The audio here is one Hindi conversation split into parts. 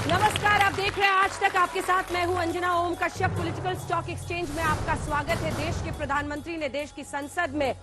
नमस्कार, आप देख रहे हैं आज तक। आपके साथ मैं हूं Anjana Om Kashyap. Political stock exchange में आपका स्वागत है। देश के प्रधानमंत्री ने देश की संसद में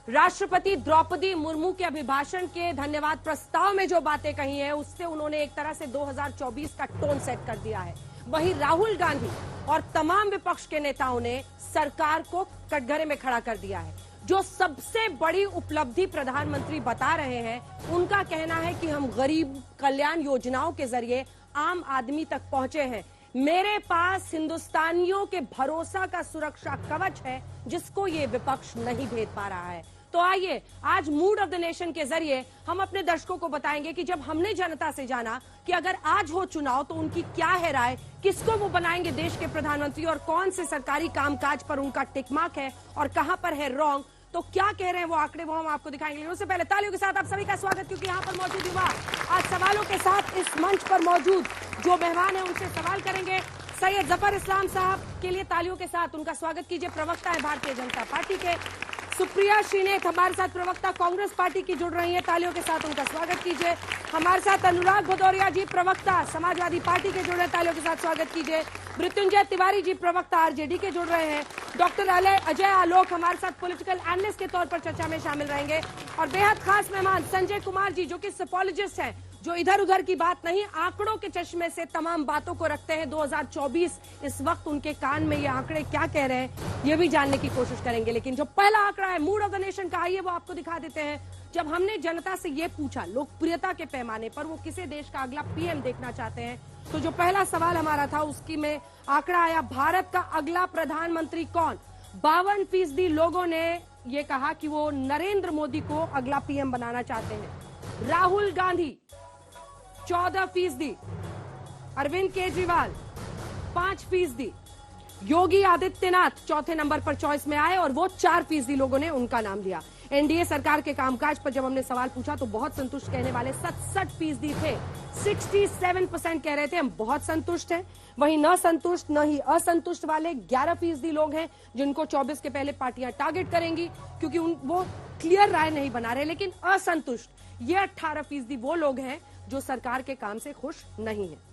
राष्ट्रपति द्रौपदी मुर्मू के अभिभाषण के धन्यवाद प्रस्ताव में जो बातें कही हैं, उससे उन्होंने एक तरह से 2024 का टोन सेट कर दिया है। वहीं राहुल गांधी और तमाम विपक्ष के नेताओं ने सरकार को कटघरे में खड़ा कर दिया है। जो सबसे बड़ी उपलब्धि प्रधानमंत्री बता रहे हैं, उनका कहना है कि हम गरीब कल्याण योजनाओं के जरिए आम आदमी तक पहुंचे हैं। मेरे पास हिंदुस्तानियों के भरोसा का सुरक्षा कवच है, जिसको ये विपक्ष नहीं भेद पा रहा है। तो आइए आज मूड ऑफ द नेशन के जरिए हम अपने दर्शकों को बताएंगे कि जब हमने जनता से जाना कि अगर आज हो चुनाव तो उनकी क्या है राय, किसको वो बनाएंगे देश के प्रधानमंत्री और कौन से सरकारी कामकाज पर उनका टिक मार्क है और कहां पर है रॉन्ग, तो क्या कह रहे हैं वो आंकड़े वो हम आपको दिखाएंगे। उससे पहले तालियों के साथ आप सभी का स्वागत, क्योंकि यहाँ पर मौजूद युवा आज सवालों के साथ इस मंच पर मौजूद जो मेहमान है उनसे सवाल करेंगे। सैयद जफर इस्लाम साहब के लिए तालियों के साथ उनका स्वागत कीजिए। प्रवक्ता है भारतीय जनता पार्टी के। सुप्रिया श्रीनेत हमारे साथ प्रवक्ता कांग्रेस पार्टी की जुड़ रही है, तालियों के साथ उनका स्वागत कीजिए। हमारे साथ अनुराग भदौरिया जी प्रवक्ता समाजवादी पार्टी के जुड़ रहे हैं, तालियों के साथ स्वागत कीजिए। मृत्युंजय तिवारी जी प्रवक्ता आरजेडी के जुड़ रहे हैं। डॉक्टर अजय आलोक हमारे साथ पॉलिटिकल एनालिस्ट के तौर पर चर्चा में शामिल रहेंगे। और बेहद खास मेहमान संजय कुमार जी, जो कि सोपोलॉजिस्ट हैं, जो इधर उधर की बात नहीं आंकड़ों के चश्मे से तमाम बातों को रखते हैं। 2024 इस वक्त उनके कान में ये आंकड़े क्या कह रहे हैं, ये भी जानने की कोशिश करेंगे। लेकिन जो पहला आंकड़ा है मूड ऑफ द नेशन का, आइए वो आपको दिखा देते हैं। जब हमने जनता से ये पूछा लोकप्रियता के पैमाने पर वो किसे देश का अगला पीएम देखना चाहते हैं, तो जो पहला सवाल हमारा था उसकी में आंकड़ा आया, भारत का अगला प्रधानमंत्री कौन। 52% लोगों ने ये कहा कि वो नरेंद्र मोदी को अगला पीएम बनाना चाहते हैं। राहुल गांधी 14%, अरविंद केजरीवाल 5%, योगी आदित्यनाथ चौथे नंबर पर चॉइस में आए और वो 4% लोगों ने उनका नाम लिया। एनडीए सरकार के कामकाज पर जब हमने सवाल पूछा तो बहुत संतुष्ट कहने वाले 67% थे। 67% कह रहे थे हम बहुत संतुष्ट हैं। वहीं न संतुष्ट न ही असंतुष्ट वाले 11% लोग हैं, जिनको 24 के पहले पार्टियां टारगेट करेंगी, क्योंकि वो क्लियर राय नहीं बना रहे। लेकिन असंतुष्ट ये 18% वो लोग हैं जो सरकार के काम से खुश नहीं है।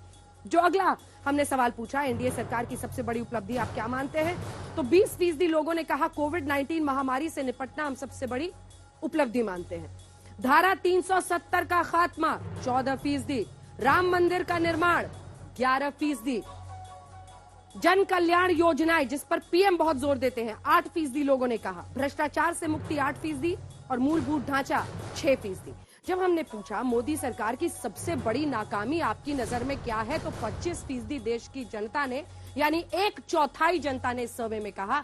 जो अगला हमने सवाल पूछा, एनडीए सरकार की सबसे बड़ी उपलब्धि आप क्या मानते हैं, तो 20% लोगों ने कहा कोविड-19 महामारी से निपटना हम सबसे बड़ी उपलब्धि मानते हैं। धारा 370 का खात्मा 14%, राम मंदिर का निर्माण 11%, जन कल्याण योजनाएं जिस पर पीएम बहुत जोर देते हैं 8% लोगों ने कहा, भ्रष्टाचार से मुक्ति 8% और मूलभूत ढांचा 6%। जब हमने पूछा मोदी सरकार की सबसे बड़ी नाकामी आपकी नजर में क्या है, तो 25% देश की जनता ने, यानी 1/4 जनता ने इस सर्वे में कहा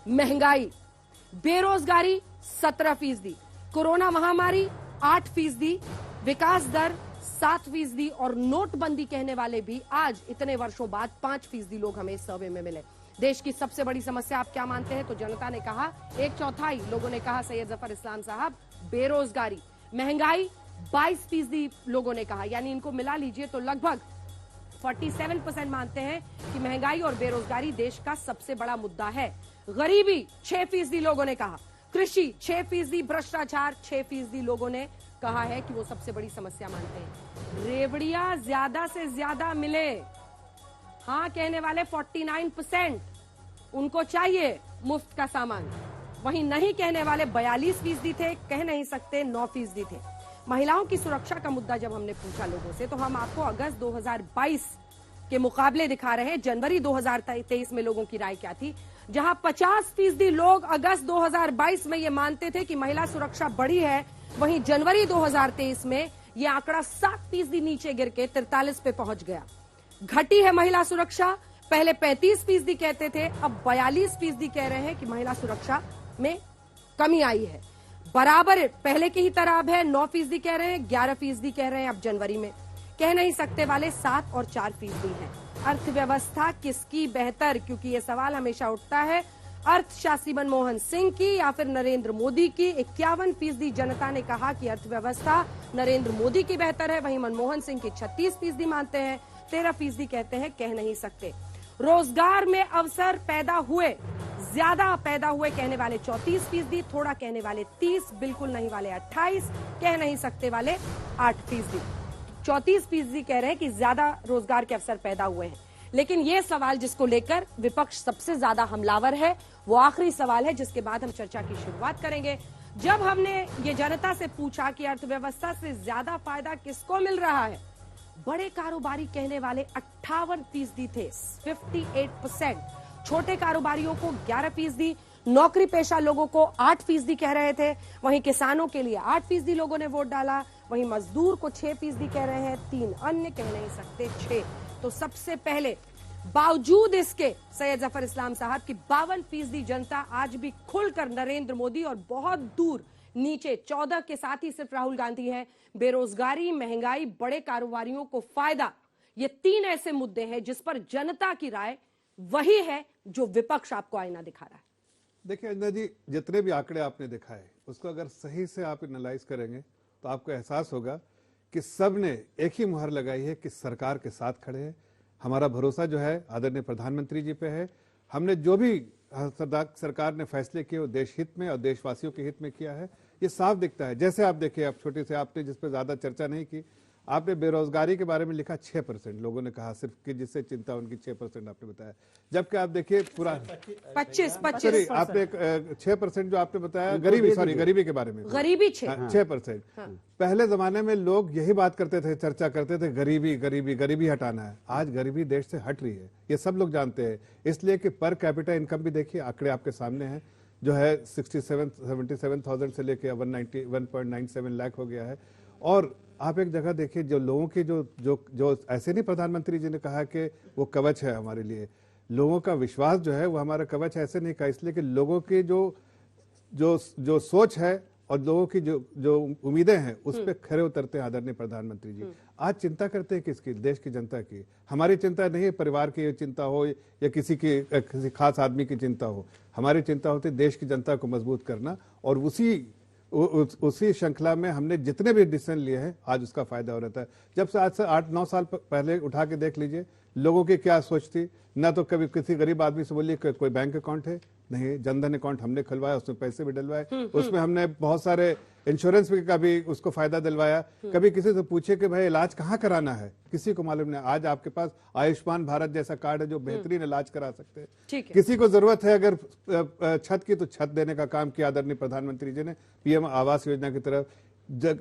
महंगाई, बेरोजगारी 17%, कोरोना महामारी 8%, विकास दर 7% और नोटबंदी कहने वाले भी आज इतने वर्षों बाद 5% लोग हमें इस सर्वे में मिले। देश की सबसे बड़ी समस्या आप क्या मानते हैं, तो जनता ने कहा 1/4 लोगों ने कहा सैयद जफर इस्लाम साहब बेरोजगारी। महंगाई 22% लोगों ने कहा, यानी इनको मिला लीजिए तो लगभग 47% मानते हैं कि महंगाई और बेरोजगारी देश का सबसे बड़ा मुद्दा है। गरीबी 6% लोगों ने कहा, कृषि 6%, भ्रष्टाचार 6% लोगों ने कहा है कि वो सबसे बड़ी समस्या मानते हैं। रेवड़ियां ज्यादा से ज्यादा मिले, हाँ कहने वाले 49%, उनको चाहिए मुफ्त का सामान। वहीं नहीं कहने वाले 42% थे, कह नहीं सकते 9% थे। महिलाओं की सुरक्षा का मुद्दा जब हमने पूछा लोगों से, तो हम आपको अगस्त 2022 के मुकाबले दिखा रहे हैं। जनवरी 2023 में लोगों की राय क्या थी, जहां 50% लोग अगस्त 2022 में ये मानते थे कि महिला सुरक्षा बढ़ी है, वहीं जनवरी 2023 में ये आंकड़ा 7% नीचे गिर के 43 पे पहुंच गया। घटी है महिला सुरक्षा, पहले 35% कहते थे, अब 42% कह रहे हैं कि महिला सुरक्षा में कमी आई है। बराबर पहले की ही तरह अब है, 9% कह रहे हैं, 11% कह रहे हैं अब जनवरी में। कह नहीं सकते वाले 7 और 4% हैं। अर्थव्यवस्था किसकी बेहतर, क्योंकि ये सवाल हमेशा उठता है, अर्थशास्त्री मनमोहन सिंह की या फिर नरेंद्र मोदी की। 51% जनता ने कहा कि अर्थव्यवस्था नरेंद्र मोदी की बेहतर है, वहीं मनमोहन सिंह की 36% मानते हैं, 13% कहते हैं कह नहीं सकते। रोजगार में अवसर पैदा हुए, ज्यादा पैदा हुए कहने वाले 34%, थोड़ा कहने वाले 30%, बिल्कुल नहीं वाले 28%, कह नहीं सकते वाले 8%। 34% कह रहे हैं कि ज्यादा रोजगार के अवसर पैदा हुए हैं। लेकिन ये सवाल जिसको लेकर विपक्ष सबसे ज्यादा हमलावर है, वो आखिरी सवाल है जिसके बाद हम चर्चा की शुरुआत करेंगे। जब हमने ये जनता से पूछा कि अर्थव्यवस्था से ज्यादा फायदा किसको मिल रहा है, बड़े कारोबारी कहने वाले 58% थे, 58%। छोटे कारोबारियों को 11%, नौकरी पेशा लोगों को 8% कह रहे थे। वहीं किसानों के लिए 8% लोगों ने वोट डाला। वहीं मजदूर को 6% कह रहे हैं, 3 अन्य कह नहीं सकते 6। तो सबसे पहले बावजूद इसके सैयद जफर इस्लाम साहब की 52% जनता आज भी खुलकर नरेंद्र मोदी और बहुत दूर नीचे 14 के साथ ही सिर्फ राहुल गांधी हैं। बेरोजगारी, महंगाई, बड़े कारोबारियों को फायदा, ये 3 ऐसे मुद्दे हैं जिस पर जनता की राय वही है जो विपक्ष आपको आईना दिखा रहा है। देखिए अंजना जी, जितने भी आंकड़े आपने दिखाए उसको अगर सही से आप एनालाइज करेंगे तो आपको एहसास होगा कि सब ने एक ही मुहर लगाई है कि सरकार के साथ खड़े हैं। हमारा भरोसा जो है आदरणीय प्रधानमंत्री जी पे है। हमने जो भी सरकार ने फैसले किए वो देश हित में और देशवासियों के हित में किया है, ये साफ दिखता है। जैसे आप देखिए, आप छोटे से आपने जिस पे ज्यादा चर्चा नहीं की, आपने बेरोजगारी के बारे में लिखा 6%, लोगों ने कहा सिर्फ कि जिससे चिंता उनकी 6% आपने बताया, जबकि आप देखिए पूरा 25 आपने 6% जो आपने बताया गरीबी के बारे में, गरीबी 6%। पहले जमाने में लोग यही बात करते थे, चर्चा करते थे, गरीबी गरीबी गरीबी हटाना है। आज गरीबी देश से हट रही है, ये सब लोग जानते हैं। इसलिए कि पर कैपिटा इनकम भी देखिए, आंकड़े आपके सामने हैं, जो है 77,000 से लेके 197 लाख हो गया है। और आप एक जगह देखिए, जो लोगों की जो ऐसे नहीं, प्रधानमंत्री जी ने कहा कि वो कवच है हमारे लिए, लोगों का विश्वास जो है वो हमारा कवच है, ऐसे नहीं कहा, इसलिए कि लोगों की जो सोच है और लोगों की जो उम्मीदें हैं उस पर खरे उतरते हैं आदरणीय प्रधानमंत्री जी। आज चिंता करते हैं किसकी? देश की जनता की। हमारी चिंता नहीं है परिवार की चिंता हो या किसी खास आदमी की चिंता हो, हमारी चिंता होती है देश की जनता को मजबूत करना। और उसी श्रृंखला में हमने जितने भी डिसीजन लिए हैं आज उसका फायदा हो रहा है। जब से आज से 8-9 साल पहले उठा के देख लीजिए, लोगों की क्या सोच थी। ना तो कभी किसी गरीब आदमी से बोलिए कोई बैंक अकाउंट है, नहीं, जनधन अकाउंट हमने खुलवाया, उसमें पैसे भी डलवाए, उसमें हमने बहुत सारे इंश्योरेंस भी का भी उसको फायदा दिलवाया। कभी किसी से पूछे कि भाई इलाज कहाँ कराना है, किसी को मालूम नहीं। आज आपके पास आयुष्मान भारत जैसा कार्ड है जो बेहतरीन इलाज करा सकते हैं। किसी को जरूरत है अगर छत की, तो छत देने का काम किया आदरणीय प्रधानमंत्री जी ने पीएम आवास योजना की तरफ।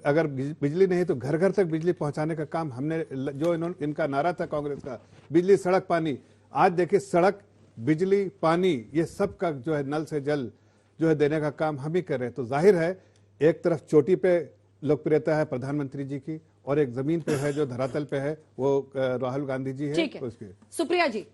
अगर बिजली नहीं तो घर घर तक बिजली पहुंचाने का काम हमने, जो इनका नारा था कांग्रेस का, बिजली सड़क पानी, आज देखिए सड़क, बिजली, पानी, ये सब का जो है नल से जल जो है देने का काम हम ही कर रहे हैं। तो जाहिर है एक तरफ चोटी पे लोकप्रियता है प्रधानमंत्री जी की, और एक जमीन पे है जो धरातल पे है वो राहुल गांधी जी है। उसके सुप्रिया जी,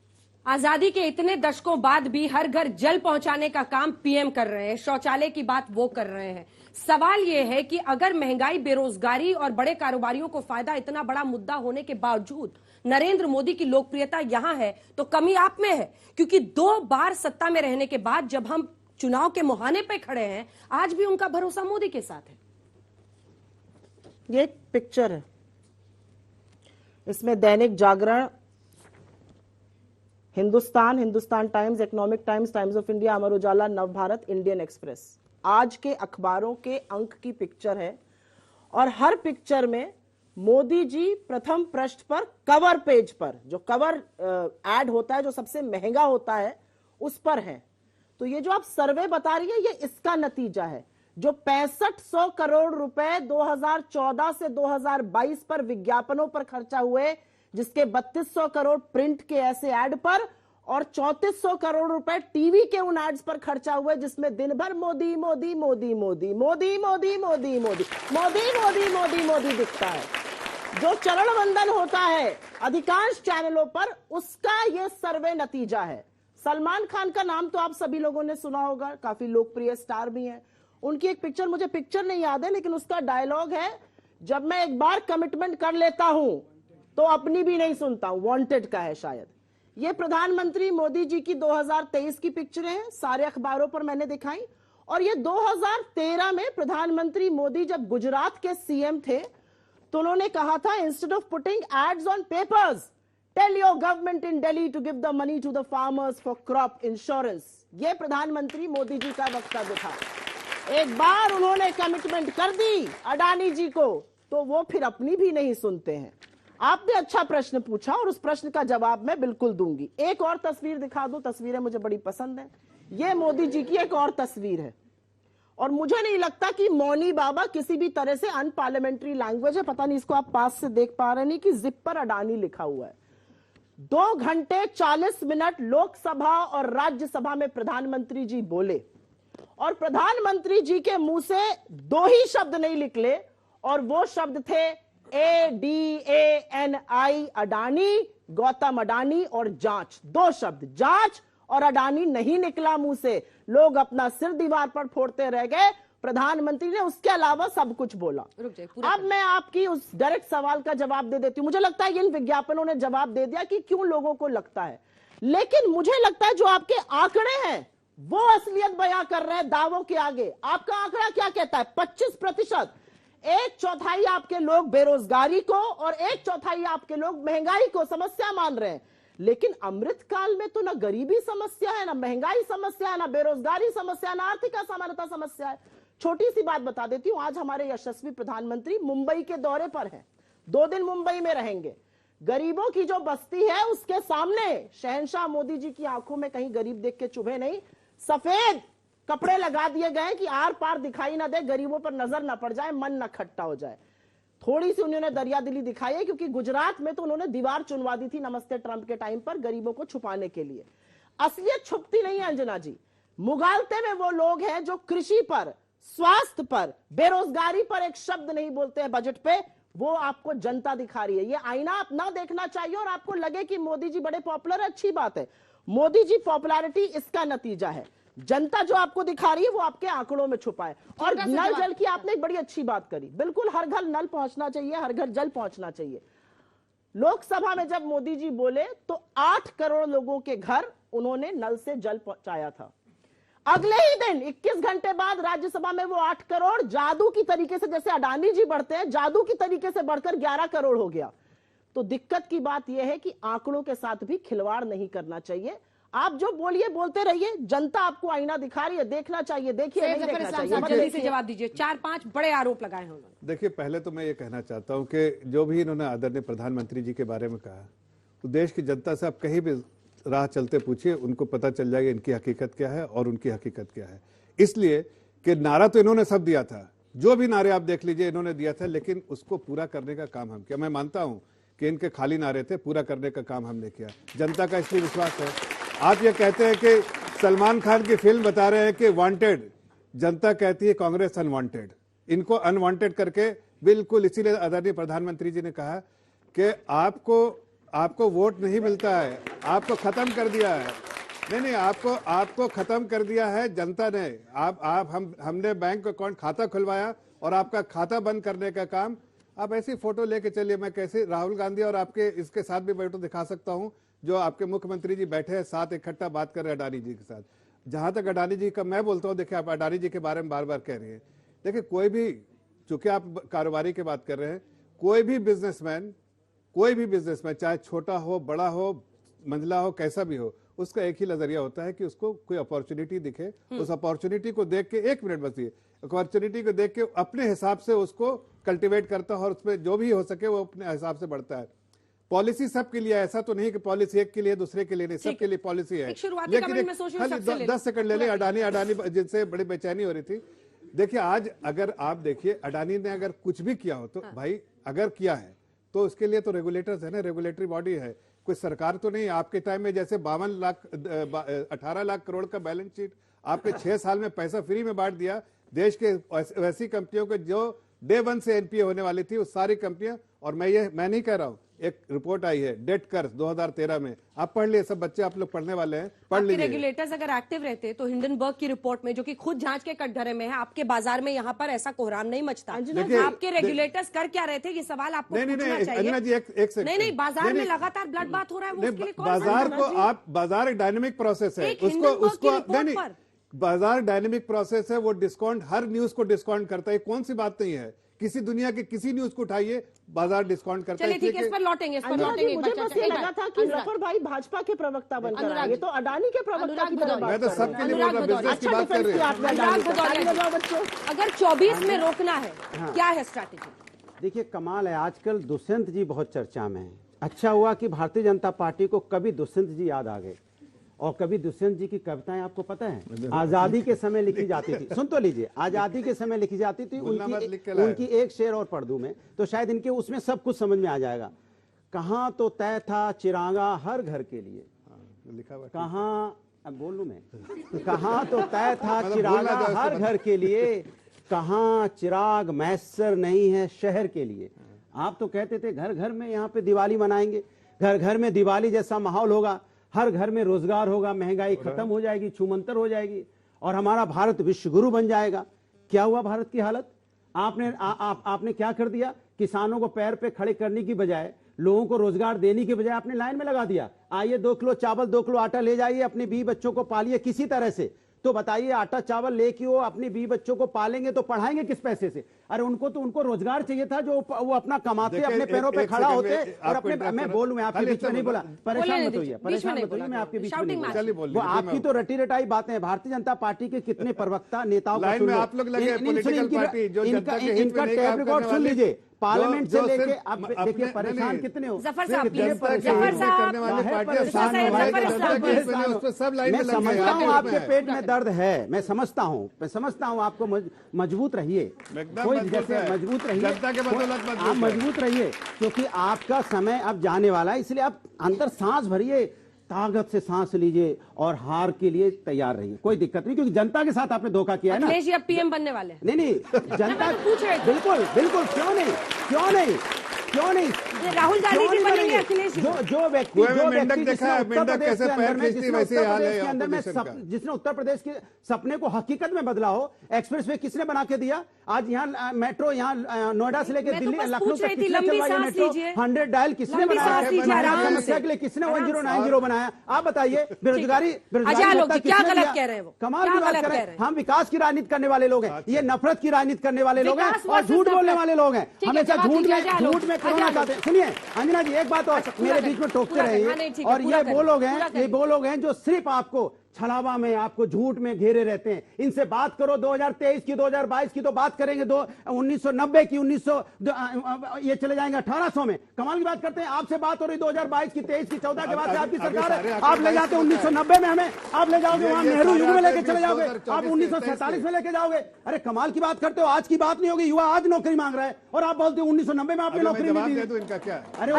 आजादी के इतने दशकों बाद भी हर घर जल पहुंचाने का काम पीएम कर रहे हैं, शौचालय की बात वो कर रहे हैं। सवाल ये है कि अगर महंगाई, बेरोजगारी और बड़े कारोबारियों को फायदा इतना बड़ा मुद्दा होने के बावजूद नरेंद्र मोदी की लोकप्रियता यहां है, तो कमी आप में है। क्योंकि 2 बार सत्ता में रहने के बाद जब हम चुनाव के मुहाने पे खड़े हैं, आज भी उनका भरोसा मोदी के साथ है। ये एक पिक्चर है, इसमें Dainik Jagran, Hindustan Times, Economic Times, Times of India, Amar Ujala, Navbharat, Indian Express, आज के अखबारों के अंक की पिक्चर है। और हर पिक्चर में मोदी जी प्रथम पृष्ठ पर, कवर पेज पर, जो कवर एड होता है जो सबसे महंगा होता है उस पर है। तो ये जो आप सर्वे बता रही है, ये इसका नतीजा है। जो 6500 करोड़ रुपए 2014 से 2022 पर विज्ञापनों पर खर्चा हुए, जिसके 3200 करोड़ प्रिंट के ऐसे एड पर और 3400 करोड़ रुपए टीवी के उन एड्स पर खर्चा हुए जिसमें दिन भर मोदी मोदी मोदी मोदी मोदी मोदी मोदी मोदी मोदी मोदी मोदी मोदी दिखता है। जो चरण वंदन होता है अधिकांश चैनलों पर, उसका यह सर्वे नतीजा है। सलमान खान का नाम तो आप सभी लोगों ने सुना होगा, काफी लोकप्रिय स्टार भी हैं। उनकी एक पिक्चर, मुझे पिक्चर नहीं याद है, लेकिन उसका डायलॉग है, जब मैं एक बार कमिटमेंट कर लेता हूं तो अपनी भी नहीं सुनता हूं। वांटेड का है शायद। ये प्रधानमंत्री मोदी जी की 2023 की पिक्चरें हैं, सारे अखबारों पर मैंने दिखाई। और ये 2013 में प्रधानमंत्री मोदी जब गुजरात के सीएम थे तो उन्होंने कहा था, instead of putting ads on papers, tell your government in Delhi to give the money to the farmers for crop insurance. ये प्रधानमंत्री मोदी जी का वक्तव्य था। एक बार उन्होंने कमिटमेंट कर दी अडानी जी को, तो वो फिर अपनी भी नहीं सुनते हैं। आपने अच्छा प्रश्न पूछा और उस प्रश्न का जवाब मैं बिल्कुल दूंगी। एक और तस्वीर दिखा दूं, तस्वीरें मुझे बड़ी पसंद है। ये मोदी जी की एक और तस्वीर है और मुझे नहीं लगता कि मौनी बाबा किसी भी तरह से अनपार्लियामेंट्री लैंग्वेज है। पता नहीं इसको आप पास से देख पा रहे नहीं कि जिप पर अडानी लिखा हुआ है। 2 घंटे 40 मिनट लोकसभा और राज्यसभा में प्रधानमंत्री जी बोले और प्रधानमंत्री जी के मुंह से 2 ही शब्द नहीं निकले और वो शब्द थे ADANI, अडानी, गौतम अडानी और जांच। 2 शब्द, जांच और अडानी नहीं निकला मुंह से। लोग अपना सिर दीवार पर फोड़ते रह गए। प्रधानमंत्री ने उसके अलावा सब कुछ बोला। अब मैं आपकी उस डायरेक्ट सवाल का जवाब दे देती हूं। मुझे लगता है इन विज्ञापनों ने जवाब ददे दिया कि क्यों लोगों को लगता है, लेकिन मुझे लगता है जो आपके आंकड़े हैं वो असलियत बयां कर रहे हैं दावों के आगे। आपका आंकड़ा क्या कहता है? 25%। 1/4 आपके लोग बेरोजगारी को और 1/4 आपके लोग महंगाई को समस्या मान रहे हैं। लेकिन अमृतकाल में तो ना गरीबी समस्या है, ना महंगाई समस्या है, ना बेरोजगारी समस्या है, ना आर्थिक असमानता समस्या है। छोटी सी बात बता देती हूं, आज हमारे यशस्वी प्रधानमंत्री मुंबई के दौरे पर हैं। 2 दिन मुंबई में रहेंगे। गरीबों की जो बस्ती है उसके सामने शहंशाह मोदी जी की आंखों में कहीं गरीब देख के चुभे नहीं, सफेद कपड़े लगा दिए गए कि आर पार दिखाई ना दे, गरीबों पर नजर ना पड़ जाए, मन ना खट्टा हो जाए। थोड़ी सी उन्होंने दरिया दिली दिखाई है क्योंकि गुजरात में तो उन्होंने दीवार चुनवा दी थी नमस्ते ट्रंप के टाइम पर गरीबों को छुपाने के लिए। असलियत छुपती नहीं है अंजना जी। मुगालते में वो लोग हैं जो कृषि पर, स्वास्थ्य पर, बेरोजगारी पर एक शब्द नहीं बोलते हैं बजट पे। वो आपको जनता दिखा रही है। ये आईना आप ना देखना चाहिए और आपको लगे कि मोदी जी बड़े पॉपुलर है, अच्छी बात है। मोदी जी पॉपुलैरिटी इसका नतीजा है। जनता जो आपको दिखा रही है वो आपके आंकड़ों में छुपा है। और नल जल की आपने एक बड़ी अच्छी बात करी। बिल्कुल हर घर नल पहुंचना चाहिए, हर घर जल पहुंचना चाहिए। लोकसभा में जब मोदी जी बोले तो 8 करोड़ लोगों के घर उन्होंने नल से जल पहुंचाया था। अगले ही दिन 21 घंटे बाद राज्यसभा में वो 8 करोड़ जादू की तरीके से, जैसे अडानी जी बढ़ते हैं, जादू की तरीके से बढ़कर 11 करोड़ हो गया। तो दिक्कत की बात यह है कि आंकड़ों के साथ भी खिलवाड़ नहीं करना चाहिए। आप जो बोलिए बोलते रहिए, जनता आपको आईना दिखा रही है, देखना चाहिए, देखिए नहीं देखना चाहिए। जल्दी से जवाब दीजिए। 4-5 बड़े आरोप लगाए हैं उन्होंने। देखिए, पहले तो मैं ये कहना चाहता हूं कि जो भी इन्होंने आदरणीय प्रधानमंत्री जी के बारे में कहा, तो देश की जनता से आप कहीं भी राह चलते पूछिए, उनको पता चल जाएगा इनकी हकीकत क्या है और उनकी हकीकत क्या है। इसलिए कि नारा तो इन्होंने सब दिया था, जो भी नारे आप देख लीजिए इन्होंने दिया था, लेकिन उसको पूरा करने का काम हम किया। मैं मानता हूं कि इनके खाली नारे थे, पूरा करने का काम हमने किया। जनता का इसलिए विश्वास है। आप ये कहते हैं कि सलमान खान की फिल्म बता रहे हैं कि वांटेड, जनता कहती है कांग्रेस अनवांटेड। इनको अनवांटेड करके बिल्कुल, इसीलिए आदरणीय प्रधानमंत्री जी ने कहा कि आपको वोट नहीं मिलता है, आपको खत्म कर दिया है। नहीं, आपको खत्म कर दिया है जनता ने। हमने बैंक अकाउंट खाता खुलवाया और आपका खाता बंद करने का काम। आप ऐसी फोटो लेके चलिए, मैं कैसे राहुल गांधी और आपके इसके साथ भी फोटो दिखा सकता हूं, जो आपके मुख्यमंत्री जी बैठे हैं साथ इकट्ठा बात कर रहे हैं अडानी जी के साथ। जहां तक अडानी जी का मैं बोलता हूं, देखिए आप अडानी जी के बारे में बार बार कह रही हैं। देखिए, कोई भी, चूंकि आप कारोबारी की बात कर रहे हैं, कोई भी बिजनेसमैन चाहे छोटा हो, बड़ा हो, मंझला हो, कैसा भी हो, उसका एक ही नजरिया होता है कि उसको कोई अपॉर्चुनिटी दिखे, उस अपॉर्चुनिटी को देख के, 1 मिनट बस, ये अपॉर्चुनिटी को देख के अपने हिसाब से उसको कल्टीवेट करता है और उसमें जो भी हो सके वो अपने हिसाब से बढ़ता है। पॉलिसी सबके लिए, ऐसा तो नहीं कि पॉलिसी एक के लिए दूसरे के लिए नहीं, सबके लिए पॉलिसी है। लेकिन खाली 10 सेकंड ले लें। अडानी जिनसे बड़ी बेचैनी हो रही थी। देखिए, आज अगर आप देखिए, अडानी ने अगर कुछ भी किया हो तो भाई, अगर किया है तो उसके लिए तो रेगुलेटर्स है ना, रेगुलेटरी बॉडी है, कोई सरकार तो नहीं। आपके टाइम में जैसे 18 लाख करोड़ का बैलेंस शीट, आपके 6 साल में पैसा फ्री में बांट दिया देश के वैसी कंपनियों को जो डे 1 से एनपीए होने वाली थी, वो सारी कंपनियां। और मैं नहीं कह रहा हूं, एक रिपोर्ट आई है डेट कर्ज 2013 में, आप पढ़ लिए, सब बच्चे आप लोग पढ़ने वाले हैं, पढ़ लीजिए। रेगुलेटर्स अगर एक्टिव रहते तो हिंडनबर्ग की रिपोर्ट में, जो कि खुद जांच के कटघरे में है, आपके बाजार में यहाँ पर ऐसा कोहराम नहीं मचता। आपके रेगुलेटर्स कर क्या रहे थे, ये सवाल आपको पूछना चाहिए। अंजना जी, एक सेकंड। नहीं, बाजार में लगातार ब्लड बात हो रहा है, बाजार एक डायनेमिक प्रोसेस है, उसको नहीं, बाजार डायनेमिक प्रोसेस है, वो डिस्काउंट, हर न्यूज को डिस्काउंट करता है। कौन सी बात नहीं है, किसी दुनिया के किसी न्यूज को उठाइए, बाजार डिस्काउंट करता है। चलिए ठीक है, इस पर लौटेंगे। मुझे बस ये लगा था कि जफर भाई भाजपा के प्रवक्ता बनकर आए, तो अडानी के प्रवक्ता की तरह बात। मैं तो सबके लिए बोल रहा हूं, बिजनेस की बात कर रहे हैं। अगर 24 में रोकना है, क्या है स्ट्रैटेजी? देखिए कमाल है, आजकल दुष्यंत जी बहुत चर्चा में हैं। अच्छा हुआ कि भारतीय जनता पार्टी को कभी दुष्यंत जी याद आ गए, और कभी दुष्यंत जी की कविताएं आपको पता है आजादी के समय लिखी जाती थी। सुन तो लीजिए, आजादी के समय लिखी जाती थी। उनकी एक शेर और पढ़ दूं मैं तो शायद इनके उसमें सब कुछ समझ में आ जाएगा। कहाँ तो तय था चिरागा हर घर के लिए, कहाँ, अब बोल लूं मैं, कहाँ तो तय था चिरागा हर घर के लिए, कहाँ चिराग मैसर नहीं है शहर के लिए। आप तो कहते थे घर घर में यहाँ पे दिवाली मनाएंगे, घर घर में दिवाली जैसा माहौल होगा, हर घर में रोजगार होगा, महंगाई खत्म हो जाएगी, छूमंतर हो जाएगी और हमारा भारत विश्व गुरु बन जाएगा। क्या हुआ भारत की हालत? आपने क्या कर दिया? किसानों को पैर पे खड़े करने की बजाय, लोगों को रोजगार देने की बजाय आपने लाइन में लगा दिया। आइए 2 किलो चावल 2 किलो आटा ले जाइए, अपने 20 बच्चों को पालिए किसी तरह से। तो बताइए आटा चावल लेके वो अपने 20 बच्चों को पालेंगे तो पढ़ाएंगे किस पैसे से? अरे उनको रोजगार चाहिए था, जो वो अपना कमाते, अपने पैरों पे खड़ा होते और अपने, मैं बोलूं, मैं आपके बीच में नहीं बोला, परेशान मत होइए, मैं आपके बीच में नहीं बोला। वो आपकी तो रटी रटाई बातें हैं। भारतीय जनता पार्टी के कितने प्रवक्ता नेताओं का इनका टैप रिकॉर्ड सुन लीजिए। पार्लियामेंट से लेके अब देखिए परेशान कितने हो। जफर साहब, मैं समझता हूँ आपके पेट में दर्द है, मैं समझता हूँ आपको मजबूत रहिए, कोई जैसे मजबूत रहिए, आप मजबूत रहिए, क्योंकि आपका समय अब जाने वाला है। इसलिए आप अंदर सांस भरिए, ताकत से सांस लीजिए और हार के लिए तैयार रहिए। कोई दिक्कत नहीं, क्योंकि जनता के साथ आपने धोखा किया है ना। अखिलेश जी अब पीएम बनने वाले हैं। नहीं जनता पूछ रहे थे। बिल्कुल क्यों नहीं राहुल गांधी जी बनेंगे अखिलेश जी। जो व्यक्ति जिसने उत्तर प्रदेश के सपने को हकीकत में बदला हो, एक्सप्रेस वे किसने बना के दिया? आज यहाँ मेट्रो, यहाँ नोएडा से लेकर दिल्ली लखनऊ तक किसने चलवाया मेट्रो? 100 डायल किसने बनाया? समस्या के लिए किसने 1090 बनाया? आप बताइए। बेरोजगारी क्या गलत कह रहे हैं वो? कमाल की बात कर रहे हैं। हम विकास की राजनीति करने वाले लोग हैं, ये नफरत की राजनीति करने वाले लोग हैं और झूठ बोलने वाले लोग हैं। हमेशा झूठ में करना चाहते हैं। सुनिए अंजना जी, एक बात और, मेरे बीच में टोकते रहिए। और ये वो लोग हैं जो सिर्फ आपको छलावा में, आपको झूठ में घेरे रहते हैं। इनसे बात करो 2023 की, 2022 की तो बात करेंगे, 1990 की, 1900 ये चले जाएंगे 1800 में। कमाल की बात करते हैं। आपसे बात हो रही 2022 की, 23 की, 14 के बाद से आपकी सरकार है। आप ले जाते 1990 में, हमें आप ले जाओगे वहां नेहरू युग में लेके चले जाओगे, आप 1947 में लेके जाओगे। अरे कमाल की बात करते हो। आज की बात नहीं होगी, युवा आज नौकरी मांग रहा है और आप बोलते हो 1990 में आपने नौकरी नहीं दी। अरे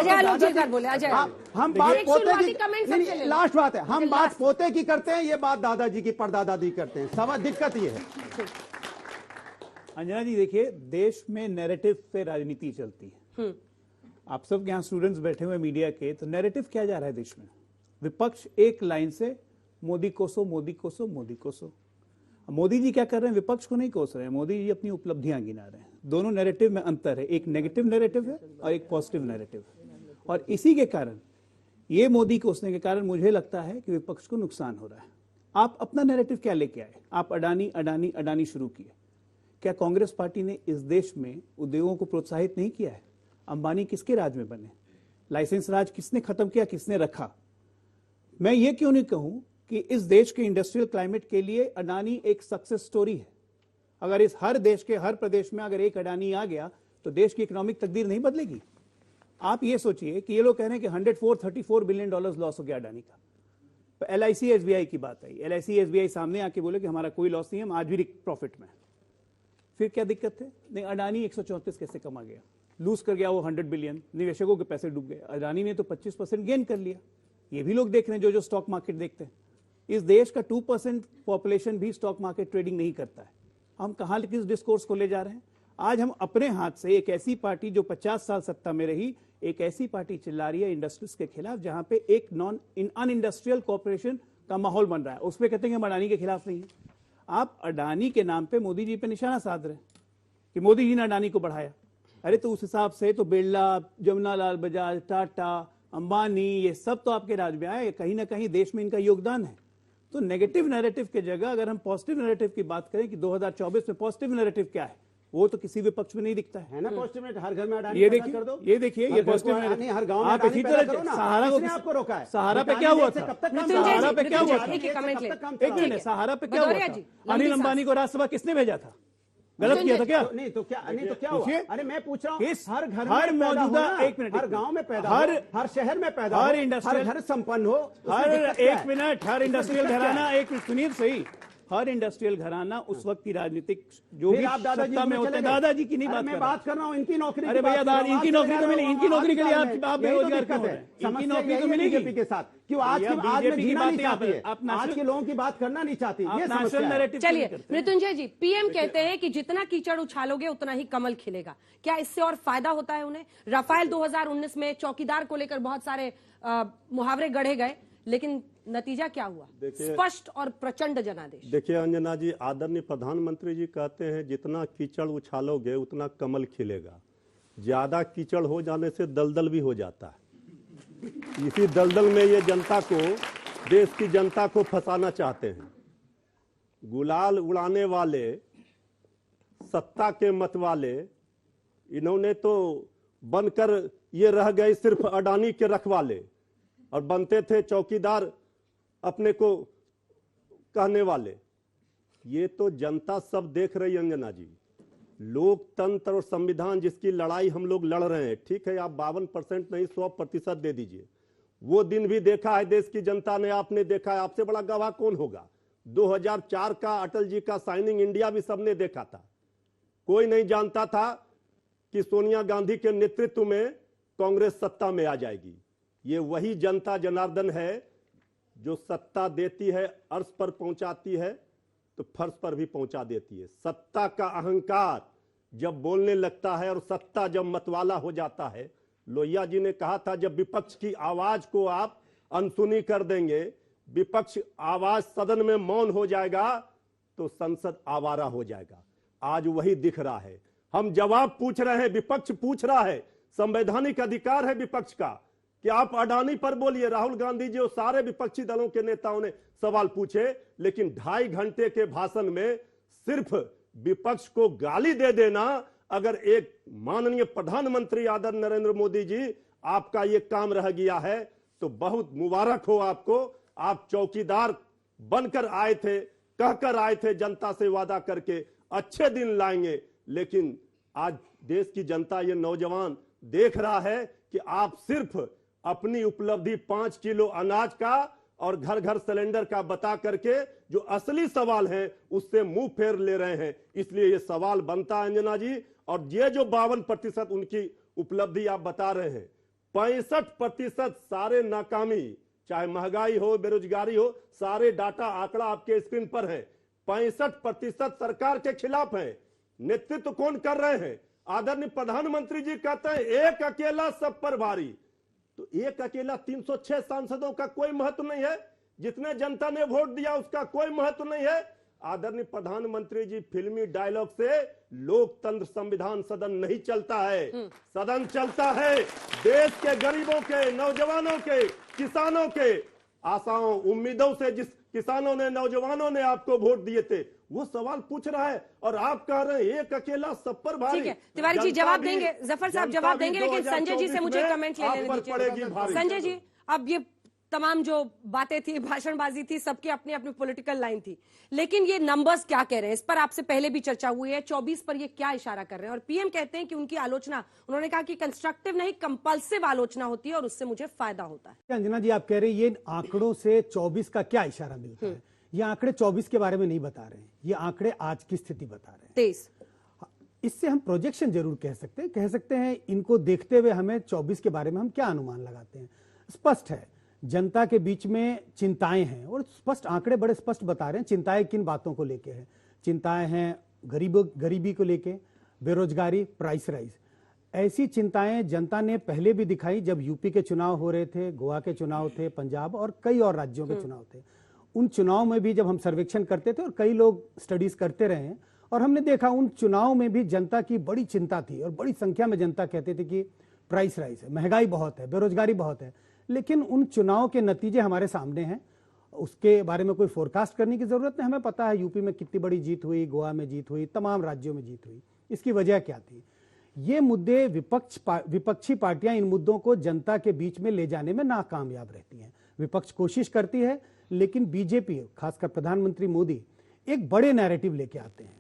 हम बात पोते की, लास्ट बात है, हम बात पोते की करते हैं, ये बात दादाजी की परदादादी करते हैं। सब दिक्कत ये है। अंजना जी देखिए, देश में नैरेटिव पे राजनीति चलती है। आप सब यहाँ स्टूडेंट्स बैठे हुए मीडिया के, तो नैरेटिव क्या जा रहा है देश में? विपक्ष एक लाइन से मोदी कोसो, मोदी कोसो, मोदी कोसो। मोदी जी क्या कर रहे हैं? विपक्ष को नहीं कोस रहे हैं, मोदी जी अपनी उपलब्धियां गिना रहे हैं। दोनों नैरेटिव में अंतर है, एक नेगेटिव नैरेटिव है और एक पॉजिटिव नैरेटिव है। और इसी के कारण, ये मोदी कोसने के कारण मुझे लगता है कि विपक्ष को नुकसान हो रहा है। आप अपना नैरेटिव क्या लेके आए? आप अडानी अडानी अडानी शुरू किए। क्या कांग्रेस पार्टी ने इस देश में उद्योगों को प्रोत्साहित नहीं किया है? अंबानी किसके राज में बने? लाइसेंस राज किसने खत्म किया, किसने रखा? मैं ये क्यों नहीं कहूं कि इस देश के इंडस्ट्रियल क्लाइमेट के लिए अडानी एक सक्सेस स्टोरी है। अगर इस हर देश के हर प्रदेश में अगर एक अडानी आ गया तो देश की इकोनॉमिक तकदीर नहीं बदलेगी। आप ये सोचिए कि ये लोग कह रहे हैं कि 134 बिलियन डॉलर्स लॉस हो गया अडानी का। LIC SBI की बात आई, LIC SBI सामने आके बोले कि हमारा कोई लॉस नहीं है, हम आज भी प्रॉफिट में। फिर क्या दिक्कत है? नहीं, अडानी 134 कैसे कमा गया? लूज कर गया वो 100 बिलियन, निवेशकों के पैसे डूब गए। अडानी ने तो 25% गेन कर लिया। ये भी लोग देख रहे हैं जो स्टॉक मार्केट देखते हैं। इस देश का 2% पॉपुलेशन भी स्टॉक मार्केट ट्रेडिंग नहीं करता है। हम कहां किस डिस्कोर्स को ले जा रहे हैं? आज हम अपने हाथ से एक ऐसी पार्टी जो 50 साल सत्ता में रही, एक ऐसी पार्टी चिल्ला रही है इंडस्ट्रीज के खिलाफ जहां पे एक अनइंडस्ट्रियल कॉर्पोरेशन का माहौल बन रहा है। उस पर कहते हैं कि हम अडानी के खिलाफ नहीं है। आप अडानी के नाम पे मोदी जी पे निशाना साध रहे हैं कि मोदी जी ने अडानी को बढ़ाया। अरे तो उस हिसाब से तो बिरला, जमुनालाल बजाज, टाटा, अंबानी, ये सब तो आपके राज में आए। कहीं ना कहीं देश में इनका योगदान है। तो नेगेटिव नैरेटिव के जगह अगर हम पॉजिटिव नैरेटिव की बात करें कि 2024 में पॉजिटिव नैरेटिव क्या है, वो तो किसी भी पक्ष में नहीं दिखता है ना। पॉजिटिव नैरेटिव हर घर में अडानी ये देखिए, ये देखिए, ये पॉजिटिव नहीं, हर गांव में आप इसी तरह सहारा को आपको रोका है। सहारा पे क्या हुआ था? सहारा पे क्या हुआ था? एक मिनट, सहारा पे क्या हुआ था? अनिल अंबानी को राज्यसभा किसने भेजा था? गलत किया था क्या? नहीं तो क्या हुआ? पूछिए। अरे मैं पूछ रहा हूँ, इस हर घर हर में पैदा मौजूदा हो ना, एक मिनट, हर गांव में पैदा हर- हो, हर शहर में पैदा हर हो, इंडस्ट्रियल- हर घर संपन्न हो, उसमें हर दिक्कत क्या एक है? मिनट, हर इंडस्ट्रियल दिक्कत क्या घराना, है? एक मिनट सुनिए तो सही, हर इंडस्ट्रियल घराना उस वक्त की राजनीतिक जो फिर भी आप दादाजी सत्ता में चले होते हैं, गए। दादाजी की नहीं अरे बात मैं कर रहा। बात कर रहा हूँ इनकी नौकरी की अरे भैया, बात कर रहा हूँ। इनकी आज नौकरी तो चले मिली, गए, इनकी नौकरी के लिए आज आप यही तो बेरोजगार क्यों हो दिक्कत रहे है। हैं? इनकी समस्या नौकरी यही तो है मिलेगी बीजेपी के साथ, क्यों आज भैया, में बीजेपी की जीना नहीं बातें आप- चाहती है, आप आज नेशनल- के लोगों की बात करना नहीं चाहती, आप ये नेशनल समस्या है। नैरेटिव चलिए क्यों नहीं करते? मृत्युंजय जी, पीएम कहते हैं कि जितना कीचड़ उछालोगे उतना ही कमल खिलेगा। क्या इससे और फायदा होता है उन्हें? राफेल 2019 में चौकीदार को लेकर बहुत सारे मुहावरे गढ़े गए, लेकिन नतीजा क्या हुआ? स्पष्ट और प्रचंड जनादेश। देखिए अंजना जी, आदरणीय प्रधानमंत्री जी कहते हैं जितना कीचड़ उछालोगे उतना कमल खिलेगा। ज्यादा कीचड़ हो जाने से दलदल भी हो जाता है। इसी दलदल में ये जनता को, देश की जनता को फंसाना चाहते हैं। गुलाल उड़ाने वाले, सत्ता के मत वाले, इन्होंने तो बनकर ये रह गए सिर्फ अडानी के रखवाले, और बनते थे चौकीदार अपने को कहने वाले। ये तो जनता सब देख रही है अंजना जी। लोकतंत्र और संविधान जिसकी लड़ाई हम लोग लड़ रहे हैं, ठीक है आप 52% नहीं 100% दे दीजिए, वो दिन भी देखा है देश की जनता ने, आपने देखा है। आपसे बड़ा गवाह कौन होगा? 2004 का अटल जी का साइनिंग इंडिया भी सबने देखा था। कोई नहीं जानता था कि सोनिया गांधी के नेतृत्व में कांग्रेस सत्ता में आ जाएगी। ये वही जनता जनार्दन है जो सत्ता देती है, अर्श पर पहुंचाती है तो फर्श पर भी पहुंचा देती है। सत्ता का अहंकार जब बोलने लगता है और सत्ता जब मतवाला हो जाता है, लोहिया जी ने कहा था जब विपक्ष की आवाज को आप अनसुनी कर देंगे, विपक्ष आवाज सदन में मौन हो जाएगा तो संसद आवारा हो जाएगा। आज वही दिख रहा है। हम जवाब पूछ रहे हैं, विपक्ष पूछ रहा है, संवैधानिक अधिकार है विपक्ष का कि आप अडानी पर बोलिए। राहुल गांधी जी और सारे विपक्षी दलों के नेताओं ने सवाल पूछे, लेकिन 2.5 घंटे के भाषण में सिर्फ विपक्ष को गाली दे देना, अगर एक माननीय प्रधानमंत्री आदरणीय नरेंद्र मोदी जी आपका ये काम रह गया है तो बहुत मुबारक हो आपको। आप चौकीदार बनकर आए थे, कहकर आए थे जनता से वादा करके अच्छे दिन लाएंगे, लेकिन आज देश की जनता, ये नौजवान देख रहा है कि आप सिर्फ अपनी उपलब्धि 5 किलो अनाज का और घर घर सिलेंडर का बता करके जो असली सवाल है उससे मुंह फेर ले रहे हैं। इसलिए ये सवाल बनता है अंजना जी, और ये जो 52% उनकी उपलब्धि आप बता रहे हैं, 65% सारे नाकामी, चाहे महंगाई हो, बेरोजगारी हो, सारे डाटा आंकड़ा आपके स्क्रीन पर है। 65% सरकार के खिलाफ है। नेतृत्व कौन कर रहे हैं? आदरणीय प्रधानमंत्री जी कहते हैं एक अकेला सब पर भारी। तो एक अकेला 306 सांसदों का कोई महत्व नहीं है, जितने जनता ने वोट दिया उसका कोई महत्व नहीं है। आदरणीय प्रधानमंत्री जी फिल्मी डायलॉग से लोकतंत्र संविधान सदन नहीं चलता है, सदन चलता है देश के गरीबों के, नौजवानों के, किसानों के आशाओं उम्मीदों से। जिस किसानों ने, नौजवानों ने आपको वोट दिए थे, वो सवाल पूछ रहा है और आप कह रहे हैं एक अकेला सब पर भारी। ठीक है तिवारी जी जवाब देंगे, जफर साहब जवाब देंगे, लेकिन संजय जी से मुझे कमेंट ले लेने दीजिए। संजय जी, अब ये तमाम जो बातें थी, भाषणबाजी थी, सबकी अपनी अपनी पॉलिटिकल लाइन थी, लेकिन ये नंबर्स क्या कह रहे हैं? इस पर आपसे पहले भी चर्चा हुई है। 24 पर ये क्या इशारा कर रहे हैं? और पीएम कहते हैं कि उनकी आलोचना, उन्होंने कहा कि कंस्ट्रक्टिव नहीं कंपल्सिव आलोचना होती है और उससे मुझे फायदा होता है। अंजना जी, आप कह रहे हैं ये आंकड़ों से 24 का क्या इशारा मिलता है? ये आंकड़े 24 के बारे में नहीं बता रहे हैं, ये आंकड़े आज की स्थिति बता रहे हैं। 23 इससे हम प्रोजेक्शन जरूर कह सकते हैं। इनको देखते हुए हमें 24 के बारे में हम क्या अनुमान लगाते हैं? स्पष्ट है, जनता के बीच में चिंताएं हैं और स्पष्ट आंकड़े बड़े स्पष्ट बता रहे हैं चिंताएं किन बातों को लेके है। चिंताएं हैं गरीबी को लेके, बेरोजगारी, प्राइस राइज। ऐसी चिंताएं जनता ने पहले भी दिखाई जब यूपी के चुनाव हो रहे थे, गोवा के चुनाव थे, पंजाब और कई और राज्यों के चुनाव थे। उन चुनाव में भी जब हम सर्वेक्षण करते थे और कई लोग स्टडीज करते रहे हैं, और हमने देखा उन चुनाव में भी जनता की बड़ी चिंता थी और बड़ी संख्या में जनता कहते थे कि प्राइस राइज है, महंगाई बहुत है, बेरोजगारी बहुत है। लेकिन उन चुनाव के नतीजे हमारे सामने हैं, उसके बारे में कोई फोरकास्ट करने की जरूरत नहीं। हमें पता है यूपी में कितनी बड़ी जीत हुई, गोवा में जीत हुई, तमाम राज्यों में जीत हुई। इसकी वजह क्या थी? ये मुद्दे विपक्षी पार्टियां इन मुद्दों को जनता के बीच में ले जाने में नाकामयाब रहती हैं। विपक्ष कोशिश करती है, लेकिन बीजेपी, खासकर प्रधानमंत्री मोदी, एक बड़े नैरेटिव लेके आते हैं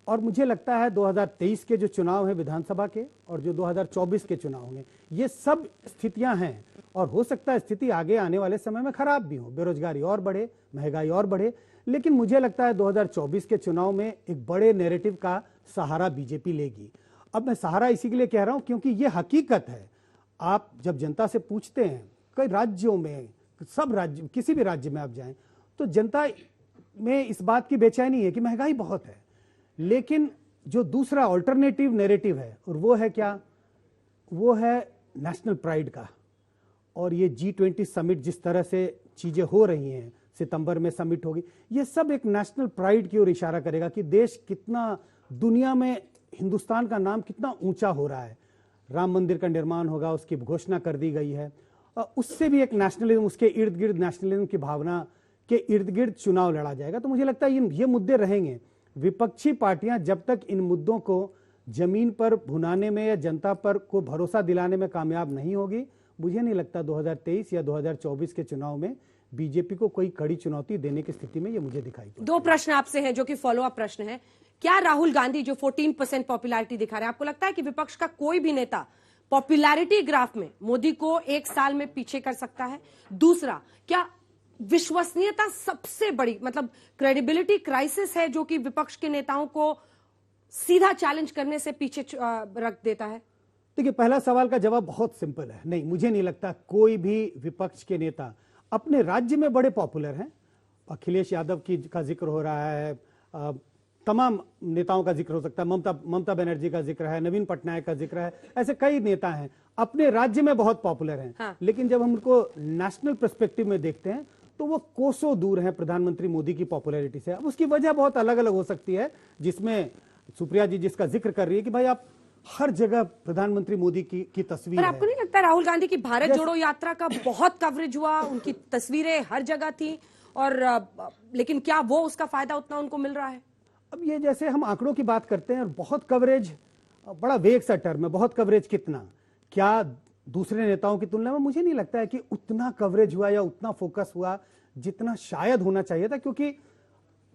और मुझे लगता है 2023 के जो चुनाव हैं विधानसभा के और जो 2024 के चुनाव होंगे, ये सब स्थितियां हैं और हो सकता है स्थिति आगे आने वाले समय में खराब भी हो, बेरोजगारी और बढ़े, महंगाई और बढ़े। लेकिन मुझे लगता है 2024 के चुनाव में एक बड़े नैरेटिव का सहारा बीजेपी लेगी। अब मैं सहारा इसी के लिए कह रहा हूं क्योंकि ये हकीकत है। आप जब जनता से पूछते हैं, कई राज्यों में, सब राज्य, किसी भी राज्य में आप जाएं तो जनता में इस बात की बेचैनी है कि महंगाई बहुत है, लेकिन जो दूसरा ऑल्टरनेटिव नैरेटिव है और वो है क्या, वो है नेशनल प्राइड का। और ये G20 समिट जिस तरह से चीजें हो रही हैं, सितंबर में समिट होगी, ये सब एक नेशनल प्राइड की ओर इशारा करेगा कि देश कितना दुनिया में, हिंदुस्तान का नाम कितना ऊंचा हो रहा है। राम मंदिर का निर्माण होगा, उसकी घोषणा कर दी गई है। उससे भी एक नेशनलिज्म, उसके इर्द गिर्द नेशनलिज्म की भावना के इर्द गिर्द चुनाव लड़ा जाएगा। तो मुझे लगता है ये मुद्दे रहेंगे। विपक्षी पार्टियां जब तक इन मुद्दों को जमीन पर भुनाने में या जनता पर को भरोसा दिलाने में कामयाब नहीं होगी, मुझे नहीं लगता 2023 या 2024 के चुनाव में बीजेपी को कोई कड़ी चुनौती देने की स्थिति में ये मुझे दिखाई पड़ता है। दो प्रश्न आपसे हैं जो कि फॉलो अप प्रश्न है। क्या राहुल गांधी जो 14% पॉपुलैरिटी दिखा रहे हैं, आपको लगता है कि विपक्ष का कोई भी नेता पॉपुलैरिटी ग्राफ में मोदी को एक साल में पीछे कर सकता है? दूसरा, क्या विश्वसनीयता सबसे बड़ी, मतलब क्रेडिबिलिटी क्राइसिस है जो कि विपक्ष के नेताओं को सीधा चैलेंज करने से पीछे रख देता है? देखिए, पहला सवाल का जवाब बहुत सिंपल है। नहीं, मुझे नहीं लगता कोई भी विपक्ष के नेता अपने राज्य में बड़े पॉपुलर हैं। अखिलेश यादव का जिक्र हो रहा है, तमाम नेताओं का जिक्र हो सकता है, ममता बनर्जी का जिक्र है, नवीन पटनायक का जिक्र है, ऐसे कई नेता हैं अपने राज्य में बहुत पॉपुलर हैं। हाँ। लेकिन जब हम उनको नेशनल पर्सपेक्टिव में देखते हैं तो वो कोसों दूर हैं प्रधानमंत्री मोदी की पॉपुलैरिटी से। अब उसकी वजह बहुत अलग अलग हो सकती है, जिसमें सुप्रिया जी जिसका जिक्र कर रही है कि भाई आप हर जगह प्रधानमंत्री मोदी की तस्वीर पर है। आपको नहीं लगता राहुल गांधी की भारत जोड़ो यात्रा का बहुत कवरेज हुआ, उनकी तस्वीरें हर जगह थी, और लेकिन क्या वो उसका फायदा उतना उनको मिल रहा है? अब ये जैसे हम आंकड़ों की बात करते हैं और बहुत कवरेज, बड़ा वेग सा टर्म है, बहुत कवरेज कितना, क्या दूसरे नेताओं की तुलना में मुझे नहीं लगता है कि उतना कवरेज हुआ या उतना फोकस हुआ जितना शायद होना चाहिए था। क्योंकि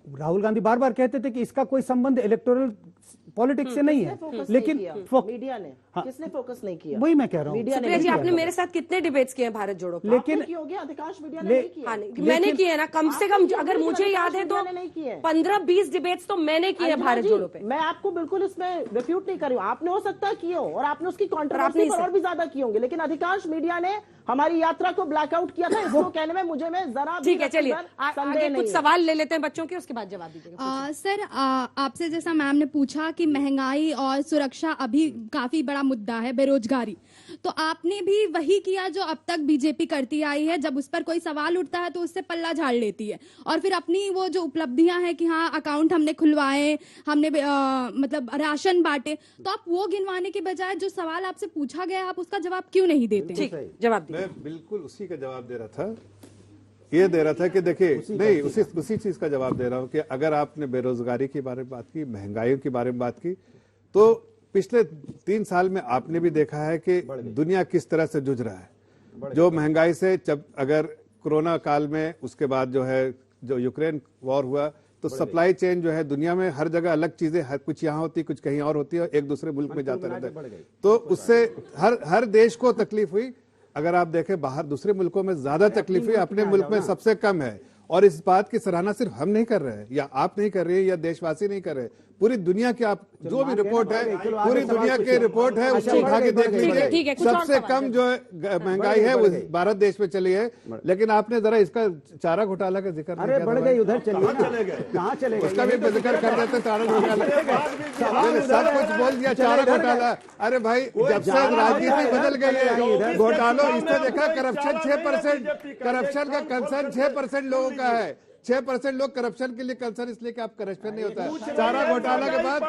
राहुल गांधी बार बार कहते थे कि इसका कोई संबंध इलेक्टोरल पॉलिटिक्स से नहीं है, लेकिन मीडिया ने किसने फोकस नहीं किया? वही मैं कह रहा हूँ। सुप्रिया जी, आपने मेरे साथ कितने डिबेट्स किए हैं भारत जोड़ो पे? लेकिन अधिकांश मीडिया ने नहीं किया। हाँ, मैंने किए हैं ना, कम से कम अगर मुझे याद है तो 15-20 डिबेट्स तो मैंने किए हैं भारत जोड़ो पे। मैं आपको बिल्कुल इसमें रिफ्यूट नहीं कर रही हूँ, आपने हो सकता है किए हो और आपने उसकी कंट्रोवर्सी पर और भी ज्यादा किए होंगे, लेकिन अधिकांश मीडिया ने हमारी यात्रा को ब्लैकआउट किया था। इसको कहने में मुझे जरा ठीक है, चलिए आगे कुछ सवाल ले लेते हैं बच्चों के, उसके बाद जवाब दीजिएगा। सर, आपसे जैसा मैम ने पूछा कि महंगाई और सुरक्षा अभी काफी बड़ा मुद्दा है, बेरोजगारी, तो आपने भी वही किया जो अब तक बीजेपी करती आई है। जब उस पर कोई सवाल उठता है तो उससे पल्ला झाड़ लेती है और फिर अपनी वो जो उपलब्धियां हैं कि हाँ अकाउंट हमने खुलवाए, हमने मतलब राशन बांटे, तो आप वो गिनवाने के बजाय जो सवाल आपसे पूछा गया आप उसका जवाब क्यों नहीं देते? ठीक, जवाब मैं बिल्कुल उसी का जवाब दे रहा था। ये दे रहा था कि देखिए, नहीं, उसी चीज का जवाब दे रहा हूं कि अगर आपने बेरोजगारी के बारे में बात की, महंगाई के बारे में बात की, तो पिछले 3 साल में आपने भी देखा है कि दुनिया किस तरह से जूझ रहा है। जो महंगाई से, जब अगर कोरोना काल में, उसके बाद जो यूक्रेन वॉर हुआ, तो सप्लाई चेन जो है दुनिया में हर जगह अलग चीजें, हर कुछ यहाँ होती, कुछ कहीं और होती है, और एक दूसरे मुल्क में जाता रहता है। तो उससे हर देश को तकलीफ हुई। अगर आप देखें, बाहर दूसरे मुल्कों में ज्यादा तकलीफ हुई, अपने मुल्क में सबसे कम है। और इस बात की सराहना सिर्फ हम नहीं कर रहे हैं, या आप नहीं कर रहे हैं, या देशवासी नहीं कर रहे, पूरी दुनिया की आप जो भी रिपोर्ट है, पूरी दुनिया की रिपोर्ट है, उसको उठा के देख लीजिए। सबसे कम जो महंगाई है वो भारत देश में चली है। लेकिन आपने जरा इसका चारा घोटाला का जिक्र, अरे बढ़ गई, उधर कहाँ चले गए, उसका भी जिक्र कर देते। चारा घोटाला सब कुछ बोल दिया, चारा घोटाला। अरे भाई, जब से राजनीति बदल गई है, घोटालों, इसने देखा करप्शन 6%, करप्शन का कंसर्न 6% लोगों का है। 6% लोग करप्शन के लिए कंसर्न, इसलिए कि आप करप्शन नहीं होता है। चारा घोटाला के बाद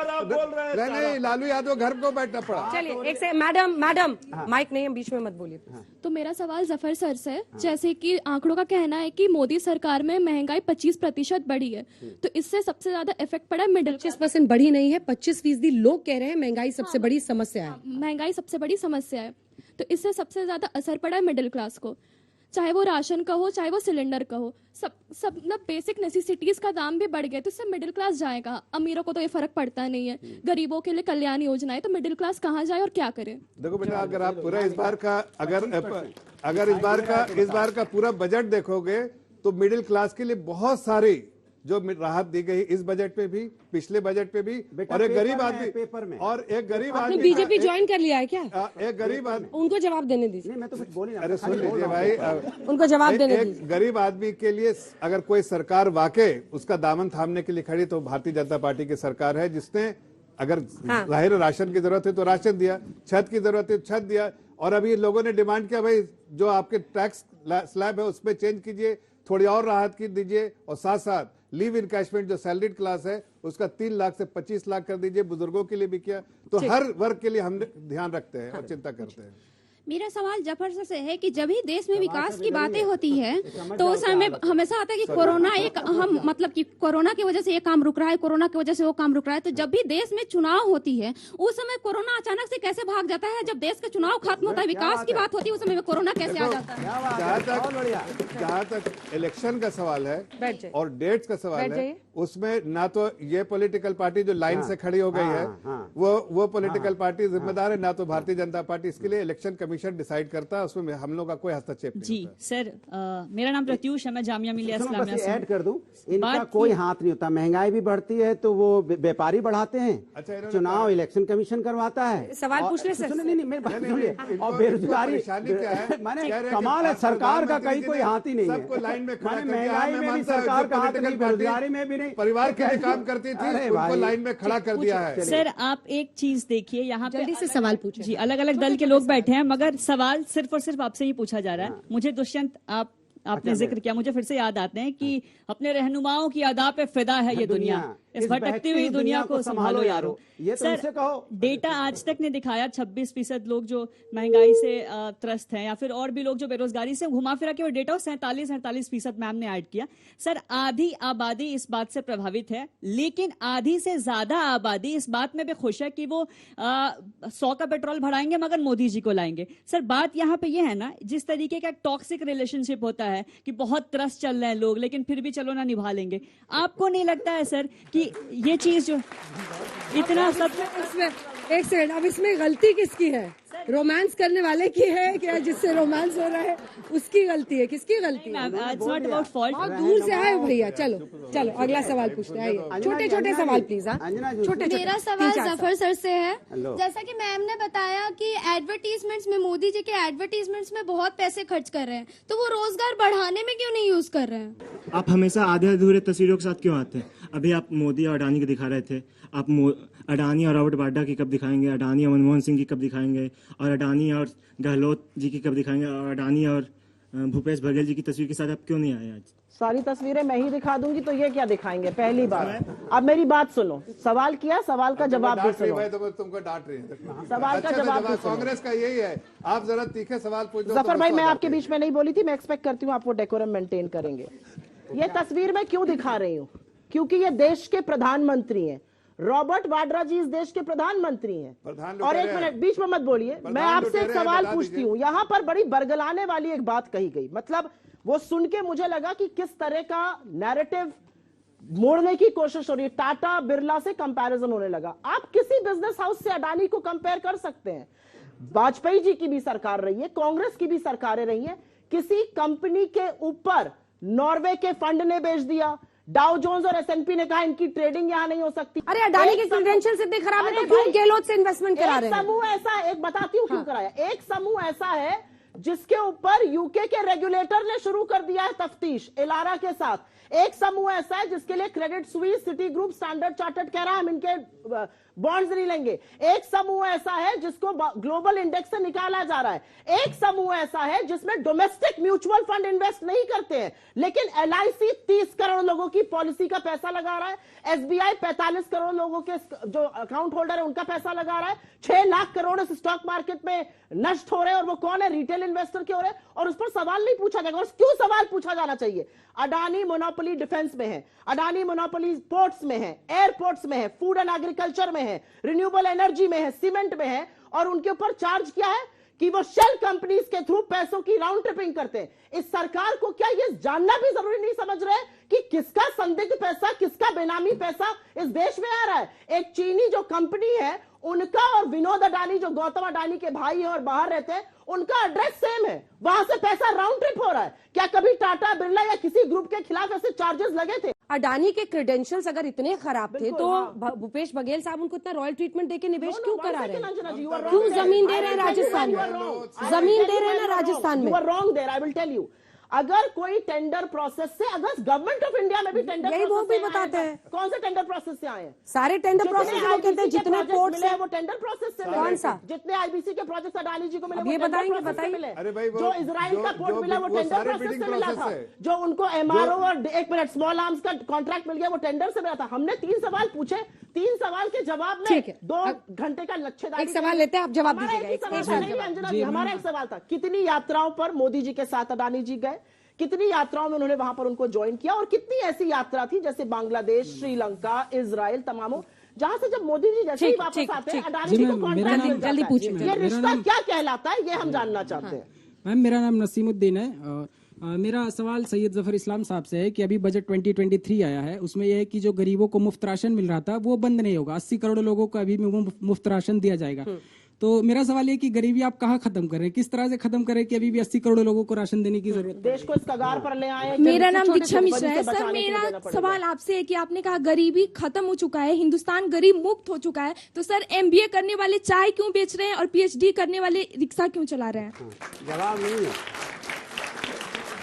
नहीं, लालू यादव घर को बैठना पड़ा। चलिए एक से, मैडम माइक नहीं है, बीच में मत बोलिए। तो मेरा सवाल जफर सर से, जैसे कि आंकड़ों का कहना है कि मोदी सरकार में महंगाई 25% बढ़ी है, तो इससे सबसे ज्यादा इफेक्ट पड़ा मिडिल। 25% बढ़ी नहीं है, 25% लोग कह रहे हैं महंगाई सबसे बड़ी समस्या है। महंगाई सबसे बड़ी समस्या है, तो इससे सबसे ज्यादा असर पड़ा है मिडिल क्लास को। चाहे वो राशन का हो चाहे वो सिलेंडर का हो, सब ना बेसिक नेसेसिटीज का दाम भी बढ़ गए, तो इससे मिडिल क्लास जाएगा। अमीरों को तो ये फर्क पड़ता नहीं है, गरीबों के लिए कल्याण योजना है, तो मिडिल क्लास कहाँ जाए और क्या करे? देखो बेटा, अगर आप पूरा इस बार का अगर इस बार का पूरा बजट देखोगे तो मिडिल क्लास के लिए बहुत सारी जो राहत दी गई इस बजट में भी, पिछले बजट पे भी, और एक गरीब आदमी पेपर में और एक गरीब आपने आदमी बीजेपी ज्वाइन कर लिया है क्या? एक गरीब आदमी, उनको जवाब देने दीजिए। नहीं, मैं तो कुछ बोल ही ना, अरे सुन लीजिए भाई, उनको जवाब देने दीजिए। एक गरीब आदमी के लिए अगर कोई सरकार वाकई उसका दामन थामने के लिए खड़ी तो भारतीय जनता पार्टी की सरकार है, जिसने अगर जाहिर राशन की जरूरत है तो राशन दिया, छत की जरूरत है तो छत दिया, और अभी लोगों ने डिमांड किया भाई जो आपके टैक्स स्लैब है उसमें चेंज कीजिए, थोड़ी और राहत की दीजिए, और साथ साथ लीव इनकैशमेंट जो सैलरीड क्लास है उसका 3 लाख से 25 लाख कर दीजिए, बुजुर्गों के लिए भी किया। तो हर वर्ग के लिए हम ध्यान रखते हैं और चिंता करते हैं। मेरा सवाल जफर सर से है कि जब भी देश में विकास की बातें होती है तो उस समय हमेशा आता है कि कोरोना एक अहम, मतलब कि कोरोना की वजह से ये काम रुक रहा है, कोरोना की वजह से वो काम रुक रहा है। तो जब भी देश में चुनाव होती है उस समय कोरोना अचानक से कैसे भाग जाता है? जब देश का चुनाव खत्म होता है, विकास की बात होती है, उस समय में कोरोना कैसे आ जाता है? जहाँ तक इलेक्शन का सवाल है और डेट्स का सवाल है, उसमें ना तो ये पॉलिटिकल पार्टी जो लाइन से खड़ी हो गई है वो पॉलिटिकल पार्टी जिम्मेदार है, ना तो भारतीय जनता पार्टी। इसके लिए इलेक्शन कमीशन डिसाइड करता है, उसमें हम लोग का कोई हस्तक्षेप नहीं जी होता। सर, मेरा नाम प्रत्यूष है, मैं जामिया मिलिया इस्लामिया से ऐड कर दूं, इनका कोई हाथ नहीं होता। महंगाई भी बढ़ती है तो वो व्यापारी बढ़ाते हैं, अच्छा, चुनाव इलेक्शन कमीशन करवाता है। सवाल पूछ ले सर। नहीं, मेरी बात सुनिए। और बेरोजगारी क्या है? माने कमाल है, सरकार का कहीं कोई हाथ ही नहीं है। सबको लाइन में खड़ा कर दिया। महंगाई में भी सरकार का हाथ नहीं, बेरोजगारी में भी नहीं, परिवार के लिए काम करती थी, उनको लाइन में खड़ा कर दिया है। सर आप एक चीज देखिए, यहाँ पे जल्दी से सवाल पूछे जी, अलग अलग दल के लोग बैठे हैं, मगर सवाल सिर्फ और सिर्फ आपसे ही पूछा जा रहा है। मुझे दुष्यंत आपने जिक्र किया, मुझे फिर से याद आते हैं कि अपने रहनुमाओं की अदा पे फिदा है ये दुनिया, इस भटकती हुई दुनिया को संभालो यारो। ये तो उनसे कहो। डेटा आज तक ने दिखाया 26% लोग जो महंगाई से त्रस्त हैं, या फिर और भी लोग जो बेरोजगारी से, घुमा फिरा के वो डेटा 47-48% मैम ने ऐड किया। सर आधी आबादी इस बात से प्रभावित है, लेकिन आधी से ज्यादा आबादी इस बात में भी खुश है कि वो 100 का पेट्रोल भराएंगे मगर मोदी जी को लाएंगे। सर बात यहाँ पे ये है ना, जिस तरीके का टॉक्सिक रिलेशनशिप होता है कि बहुत त्रस्त चल रहे हैं लोग, लेकिन फिर भी चलो ना निभा लेंगे। आपको नहीं लगता है सर कि ये चीज जो इतना सब एक सेकंड, अब इसमें गलती किसकी है? रोमांस करने वाले की है क्या? जिससे रोमांस हो रहा है उसकी गलती है? किसकी गलती है? It's not about fault. बहुत दूर से आए भैया। चलो चलो अगला सवाल पूछते हैं। छोटे छोटे सवाल प्लीज। छोटे। मेरा सवाल जफर सर से है। जैसा कि मैम ने बताया कि एडवर्टीजमेंट्स में, मोदी जी के एडवर्टीजमेंट्स में बहुत पैसे खर्च कर रहे हैं, तो वो रोजगार बढ़ाने में क्यों नहीं यूज कर रहे हैं? आप हमेशा आधे अधूरे तस्वीरों के साथ क्यों आते हैं? अभी आप मोदी और अडानी को दिखा रहे थे, आप अडानी और रॉबर्ट वाड्रा की कब दिखाएंगे, अडानी और मनमोहन सिंह की कब दिखाएंगे, और अडानी और गहलोत जी की कब दिखाएंगे, और अडानी और भूपेश बघेल जी की तस्वीर के साथ आप क्यों नहीं आए आज? सारी तस्वीरें मैं ही दिखा दूंगी तो ये क्या दिखाएंगे? पहली बात। अब मेरी बात सुनो, सवाल किया, सवाल का जवाब भी सुनो। तुमको डांट रही है, सवाल का जवाब। कांग्रेस का यही है, आप जरा तीखे सवाल पूछ दो। जफर भाई, मैं आपके बीच में नहीं बोली थी, मैं एक्सपेक्ट करती हूँ आप वो डेकोरम मेंटेन करेंगे। ये तस्वीर मैं क्यों दिखा रही हूँ? क्योंकि ये देश के प्रधानमंत्री हैं। रॉबर्ट वाड्रा जी इस देश के प्रधानमंत्री हैं। और एक मिनट बीच में मत बोलिए, मैं आपसे एक सवाल पूछती हूँ। यहाँ पर बड़ी बरगलाने वाली एक बात कही गई, मतलब वो सुन के मुझे लगा कि किस तरह का नैरेटिव मोड़ने की कोशिश हो रही है। टाटा बिरला से कंपैरिजन होने लगा। आप किसी बिजनेस हाउस से अडानी को कंपेयर कर सकते हैं? वाजपेयी जी की भी सरकार रही है, कांग्रेस की भी सरकारें रही हैं। किसी कंपनी के ऊपर नॉर्वे के फंड ने बेच दिया, डाउ जोन्स और एसएनपी ने कहा इनकी ट्रेडिंग यहां नहीं हो सकती। अरे अडानी के क्रेडेंशियल्स इतने खराब है तो क्यों गहलोत से इन्वेस्टमेंट करा रहे हैं? समूह ऐसा, एक बताती हूँ क्यों कराया। एक समूह ऐसा है जिसके ऊपर यूके के रेगुलेटर ने शुरू कर दिया है तफ्तीश, इलारा के साथ। एक समूह ऐसा है जिसके लिए Credit Suisse, city group, standard chartered कह रहा है हम इनके बॉन्ड्स नहीं लेंगे। एक समूह ऐसा है जिसको ग्लोबल इंडेक्स से निकाला जा रहा है। एक समूह ऐसा है जिसमें डोमेस्टिक म्यूचुअल फंड इन्वेस्ट नहीं करते हैं, लेकिन एलआईसी 30 करोड़ लोगों की पॉलिसी का पैसा लगा रहा है, एसबीआई 45 करोड़ लोगों के जो अकाउंट होल्डर है उनका पैसा लगा रहा है, 6 लाख करोड़ इस स्टॉक मार्केट में नष्ट हो रहे हैं। और वो कौन है? रिटेल इन्वेस्टर के हो रहे हैं, और उस पर सवाल नहीं पूछा जाएगा। और क्यों सवाल पूछा जाना चाहिए? अडानी मोनोपोली डिफेंस में है, अडानी मोनोपोली पोर्ट्स में है, एयरपोर्ट्स में है, फूड एंड एग्रीकल्चर में है, रिन्यूएबल एनर्जी में है, सीमेंट में है, और उनके ऊपर चार्ज क्या है कि वो शेल कंपनीज के थ्रू पैसों की राउंड ट्रिपिंग करते हैं। इस सरकार को क्या ये जानना भी जरूरी नहीं समझ रहे कि किसका संदिग्ध पैसा, किसका बेनामी पैसा इस देश में आ रहा है। एक चीनी जो कंपनी है उनका और विनोद अडानी जो गौतम अडानी के भाई हैं और बाहर रहते हैं, उनका एड्रेस सेम है, वहां से पैसा राउंड ट्रिप हो रहा है। क्या कभी टाटा बिरला या किसी ग्रुप के खिलाफ ऐसे चार्जेस लगे थे? अडानी के क्रेडेंशियल्स अगर इतने खराब थे तो भूपेश बघेल साहब उनको इतना रॉयल ट्रीटमेंट देके निवेश क्यों करा रहे हैं? क्यों जमीन दे रहे हैं राजस्थान में? जमीन दे रहे हैं ना राजस्थान में। You are wrong there, I will tell you. अगर कोई टेंडर प्रोसेस से, अगर गवर्नमेंट ऑफ इंडिया में भी टेंडर यही वो भी बताते हैं। कौन से टेंडर प्रोसेस से आए हैं? सारे टेंडर प्रोसेस से वो कहते हैं जितने पोर्ट मिले हैं वो टेंडर प्रोसेस से मिले। कौन सा? जितने आईबीसी के प्रोजेक्ट अडानी जी को मिले ये बताएंगे, बताइए। अरे भाई जो इजराइल का पोर्ट मिला वो टेंडर प्रोसेस से मिला था। जो उनको एमआरओ और एक मिनट स्मॉल आर्म्स का कॉन्ट्रैक्ट मिल गया वो टेंडर से मिला था। हमने 3 सवाल पूछे, 3 सवाल के जवाब में 2 घंटे का लच्छेदारी। एक सवाल लेते हैं, आप जवाब दीजिएगा। अंजना जी, हमारा एक सवाल था, कितनी यात्राओं पर मोदी जी के साथ अडानी जी गए, कितनी यात्राओं में उन्होंने वहां पर उनको ज्वाइन किया, और कितनी ऐसी यात्रा थी जैसे बांग्लादेश, श्रीलंका, इजराइल, तमामों जहां से जब मोदी जी जैसे ही वापस आते हैं अडानी जी को कॉन्ट्रैक्ट मिल जाता है। ये रिश्ता क्या कहलाता है, ये हम जानना चाहते हैं। मैम, मेरा नाम नसीमुद्दीन है और मेरा सवाल सैयद जफर इस्लाम साहब से है कि अभी बजट 2023 आया है, उसमें यह है कि जो गरीबों को मुफ्त राशन मिल रहा था वो बंद नहीं होगा, 80 करोड़ लोगों को अभी मुफ्त राशन दिया जाएगा। तो मेरा सवाल है कि गरीबी आप कहाँ खत्म करें, किस तरह से खत्म करें कि अभी भी 80 करोड़ लोगों को राशन देने की जरूरत है? देश को इस कगार पर ले आए। मेरा नाम दीक्षा मिश्रा है। सर, मेरा सवाल आपसे है कि आपने कहा गरीबी खत्म हो चुका है, हिंदुस्तान गरीब मुक्त हो चुका है, तो सर MBA करने वाले चाय क्यों बेच रहे हैं और PhD करने वाले रिक्शा क्यों चला रहे हैं? जवाब नहीं है।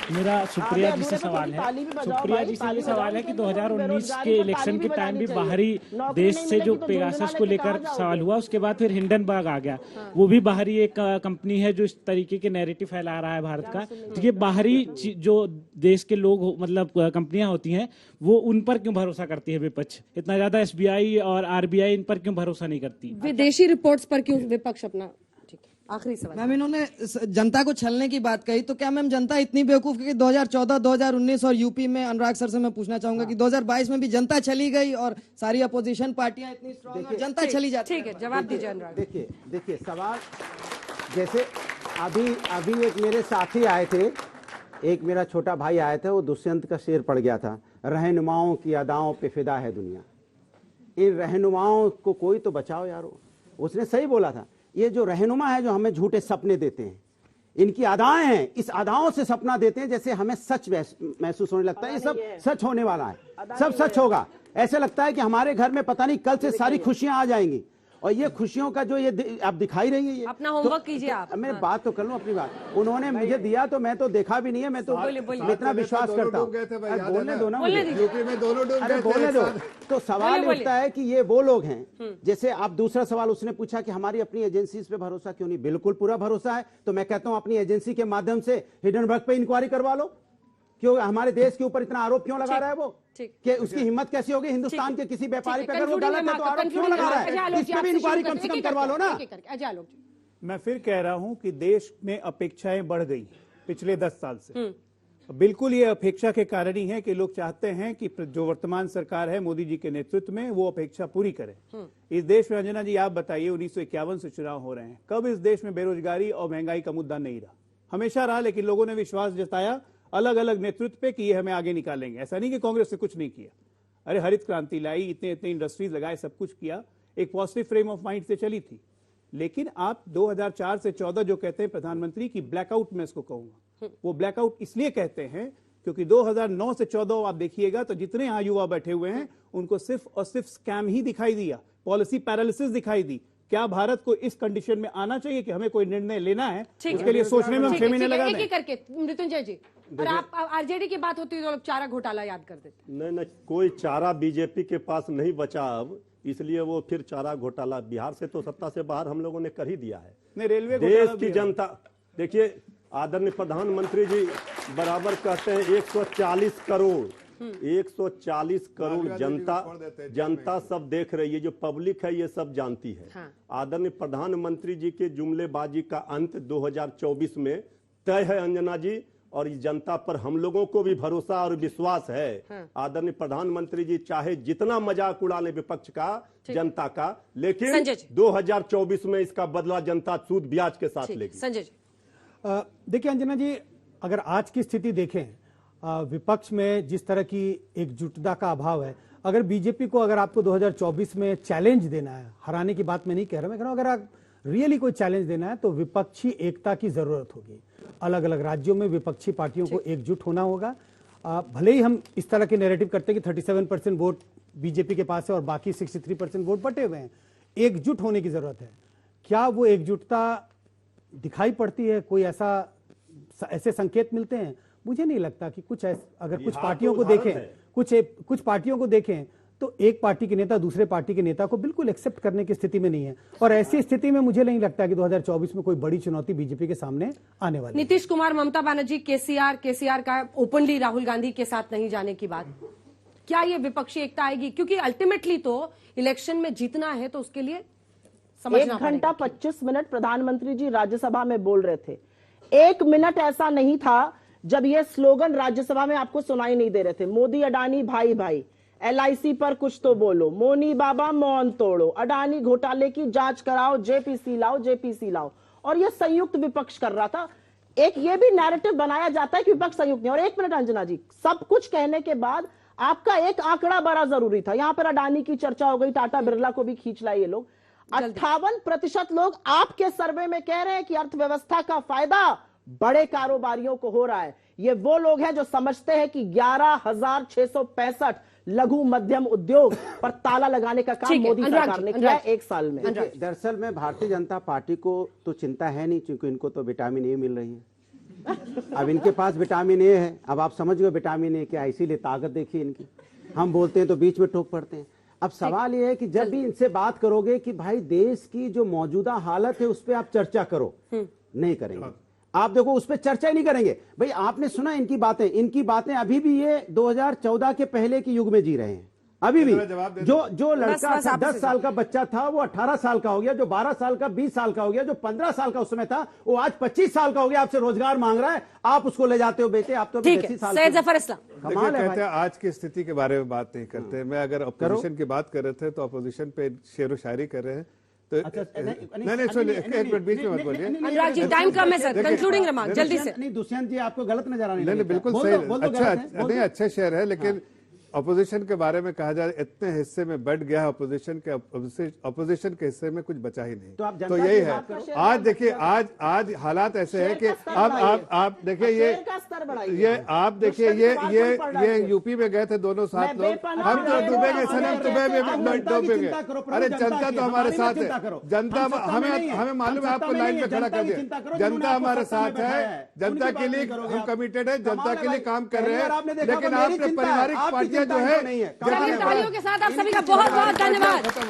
मेरा सुप्रिया जी से सवाल है, सुप्रिया जी से ये सवाल है कि 2019 के इलेक्शन के टाइम भी बाहरी देश से जो पेगासस को लेकर सवाल हुआ, उसके बाद फिर हिंडनबर्ग आ गया, वो भी बाहरी एक कंपनी है जो इस तरीके के नैरेटिव फैला रहा है भारत का। तो ये बाहरी जो देश के लोग मतलब कंपनियां होती हैं वो उन पर क्यों भरोसा करती है विपक्ष? इतना ज्यादा SBI और RBI इन पर क्यों भरोसा नहीं करती? विदेशी रिपोर्ट्स पर क्यों विपक्ष अपना? आखिरी सवाल। मैम, इन्होंने जनता को छलने की बात कही, तो क्या मैम जनता इतनी बेवकूफ कि 2014, 2019 और यूपी में, अनुराग सर से मैं पूछना चाहूंगा कि 2022 में भी जनता चली गई और सारी अपोजिशन पार्टियां इतनी स्ट्रांग और जनता चली जाती है? ठीक है, जवाब दीजिए अनुराग। देखिए सवाल, जैसे अभी एक मेरे साथी आए थे, एक मेरा छोटा भाई आया था, वो दुष्यंत का शेर पड़ गया था, रहनुमाओं की अदाओं पे फिदा है दुनिया। इन रहनुमाओं को कोई तो बचाओ यारो। उसने सही बोला था, ये जो रहनुमा है जो हमें झूठे सपने देते हैं, इनकी अदाएं हैं, इस अदाओं से सपना देते हैं जैसे हमें सच महसूस होने लगता है, ये सब सच होने वाला है, सब सच होगा। ऐसे लगता है कि हमारे घर में पता नहीं कल से सारी खुशियां आ जाएंगी, और ये खुशियों का जो ये आप दिखाई रही है, ये अपना होमवर्क कीजिए आप। मैं बात तो कर लूं अपनी बात। उन्होंने मुझे दिया तो मैं तो देखा भी नहीं है, मैं तो इतना विश्वास करता हूँ। बोलने दो ना, यूपी में दोनों डूब गए थे। बोलने दो। तो सवाल उठता है कि ये वो लोग हैं, जैसे आप दूसरा सवाल उसने पूछा कि हमारी अपनी एजेंसीज पे भरोसा क्यों नहीं? बिल्कुल पूरा भरोसा है। तो मैं कहता हूं अपनी एजेंसी के माध्यम से हिंडनबर्ग पे इंक्वायरी करवा लो। क्यों हमारे देश के ऊपर इतना आरोप क्यों लगा रहा है वो? कि उसकी हिम्मत कैसी होगी हिंदुस्तान के किसी व्यापारी पे? अगर वो गलत है तो आरोप क्यों लगा रहा है? इस पे भी इंक्वायरी कम से कम करवा लो ना। मैं फिर कह रहा हूं कि देश में अपेक्षाएं बढ़ गई पिछले 10 साल से। बिल्कुल ये अपेक्षा के कारण ही है कि लोग चाहते हैं कि जो वर्तमान सरकार है मोदी जी के नेतृत्व में वो अपेक्षा पूरी करे। इस देश में, अंजना जी आप बताइए, 1951 से चुनाव हो रहे हैं, कब इस देश में बेरोजगारी और महंगाई का मुद्दा नहीं रहा? हमेशा रहा, लेकिन लोगों ने विश्वास जताया अलग अलग नेतृत्व पे कि ये हमें आगे निकालेंगे। ऐसा नहीं कि कांग्रेस से कुछ नहीं किया। अरे हरित क्रांति लाई, इतने इतने इंडस्ट्रीज लगाए, सब कुछ किया, एक पॉजिटिव फ्रेम ऑफ माइंड से चली थी। लेकिन आप 2004 से 14 जो कहते हैं प्रधानमंत्री की ब्लैकआउट, मैं इसको कहूंगा, वो ब्लैकआउट इसलिए कहते हैं क्योंकि 2009 से 14 आप देखिएगा तो जितने यहाँ युवा बैठे हुए हैं उनको सिर्फ और सिर्फ स्कैम ही दिखाई दिया, पॉलिसी पैरालिसिस दिखाई दी। क्या भारत को इस कंडीशन में आना चाहिए कि हमें कोई निर्णय लेना है, उसके लिए सोचने में हम 6 महीने लगा दें? एक ही करके मृत्युंजय जी, और आप आरजेडी की बात होती है तो लोग चारा घोटाला याद कर देते। नहीं, कोई चारा बीजेपी के पास नहीं बचा अब, इसलिए वो फिर चारा घोटाला बिहार से तो सत्ता से बाहर हम लोगों ने कर ही दिया है। नहीं, रेलवे देश की जनता, देखिए आदरणीय प्रधानमंत्री जी बराबर कहते हैं 140 करोड़ 140 करोड़ जनता सब देख रही है, जो पब्लिक है ये सब जानती है। हाँ। आदरणीय प्रधानमंत्री जी के जुमलेबाजी का अंत 2024 में तय है अंजना जी, और इस जनता पर हम लोगों को भी भरोसा और विश्वास है। आदरणीय प्रधानमंत्री जी चाहे जितना मजाक उड़ा ले विपक्ष का, जनता का, लेकिन 2024 में इसका बदला जनता सूद ब्याज के साथ लेगी। संजय जी, देखिए अंजना जी, अगर आज की स्थिति देखें, विपक्ष में जिस तरह की एकजुटता का अभाव है, अगर बीजेपी को अगर आपको 2024 में चैलेंज देना है, हराने की बात मैं नहीं कह रहा, मैं कह रहा हूं अगर आप रियली कोई चैलेंज देना है तो विपक्षी एकता की जरूरत होगी। अलग अलग राज्यों में विपक्षी पार्टियों को एकजुट होना होगा। भले ही हम इस तरह के नैरेटिव करते हैं कि 37% वोट बीजेपी के पास है और बाकी 63% वोट बटे हुए हैं, एकजुट होने की जरूरत है। क्या वो एकजुटता दिखाई पड़ती है? कोई ऐसे संकेत मिलते हैं? मुझे नहीं लगता कि अगर कुछ पार्टियों को देखें, कुछ पार्टियों को देखें तो एक पार्टी के नेता दूसरे पार्टी के नेता को बिल्कुल एक्सेप्ट करने की स्थिति में नहीं है, और ऐसी स्थिति में मुझे नहीं लगता कि 2024 में कोई बड़ी चुनौती बीजेपी के सामने आने वाली है। नीतीश कुमार, ममता बनर्जी, केसीआर का ओपनली राहुल गांधी के साथ नहीं जाने की बात, क्या ये विपक्षी एकता आएगी? क्योंकि अल्टीमेटली तो इलेक्शन में जीतना है, तो उसके लिए 1 घंटा 25 मिनट प्रधानमंत्री जी राज्यसभा में बोल रहे थे। 1 मिनट ऐसा नहीं था जब ये स्लोगन राज्यसभा में आपको सुनाई नहीं दे रहे थे। मोदी अडानी भाई भाई, LIC पर कुछ तो बोलो, मोनी बाबा मौन तोड़ो, अडानी घोटाले की जांच कराओ, जेपीसी लाओ। और ये संयुक्त विपक्ष कर रहा था। एक ये भी नैरेटिव बनाया जाता है कि विपक्ष संयुक्त नहीं। और 1 मिनट अंजना जी, सब कुछ कहने के बाद आपका एक आंकड़ा बड़ा जरूरी था। यहां पर अडानी की चर्चा हो गई, टाटा बिरला को भी खींच लाए ये लोग। 58% लोग आपके सर्वे में कह रहे हैं कि अर्थव्यवस्था का फायदा बड़े कारोबारियों को हो रहा है। ये वो लोग हैं जो समझते हैं कि 11,665 लघु मध्यम उद्योग पर ताला लगाने का काम मोदी सरकार ने किया 1 साल में। दरअसल में भारतीय जनता पार्टी को तो चिंता है नहीं, क्योंकि इनको तो विटामिन ए मिल रही है। अब इनके पास विटामिन ए है, अब आप समझ गए विटामिन ए क्या, इसीलिए ताकत देखिए इनकी। हम बोलते हैं तो बीच में टोक पड़ते हैं। अब सवाल यह है कि जब भी इनसे बात करोगे कि भाई देश की जो मौजूदा हालत है उस पर आप चर्चा करो, नहीं करेंगे। आप देखो उस पर चर्चा ही नहीं करेंगे। भाई आपने सुना इनकी बातें अभी भी ये 2014 के पहले के युग में जी रहे हैं। अभी भी जो लड़का 10 साल का बच्चा था वो 18 साल का हो गया, जो 12 साल का 20 साल का हो गया, जो 15 साल का उस समय था वो आज 25 साल का हो गया, आपसे रोजगार मांग रहा है, आप उसको ले जाते हो बेटे। आप तो 80 साल कहते हैं आज की स्थिति के बारे में बात नहीं करते। मैं अगर अपोजिशन की बात कर रहे थे तो अपोजिशन पे शेरो शायरी कर रहे हैं तो नहीं सुनिए, 1 मिनट बीच में मत बोलिए। अनुराग जी, टाइम कम है सर, कंक्लूडिंग रिमार्क जल्दी से। नहीं दुष्यंत जी, आपको गलत नजर आने नहीं, बिल्कुल सही, अच्छा नहीं, अच्छे शेर है, लेकिन अपोजिशन के बारे में कहा जाए इतने हिस्से में बढ़ गया है अपोजिशन के हिस्से में कुछ बचा ही नहीं। तो यही है। आज देखिए, आज हालात ऐसे हैं कि आप देखिए ये आप देखिए ये यूपी में गए थे दोनों साथ लोग। हम तो डूबेंगे सनम, तुम्हें डूबेंगे। अरे जनता तो हमारे साथ है, जनता हमें मालूम है, आपको लाइन में खड़ा कर दिया। जनता हमारे साथ है, जनता के लिए हम कमिटेड है, जनता के लिए काम कर रहे हैं। लेकिन आपने पारिवारिक पार्टियां जो है, तालियों के साथ आप सभी का बहुत बहुत धन्यवाद।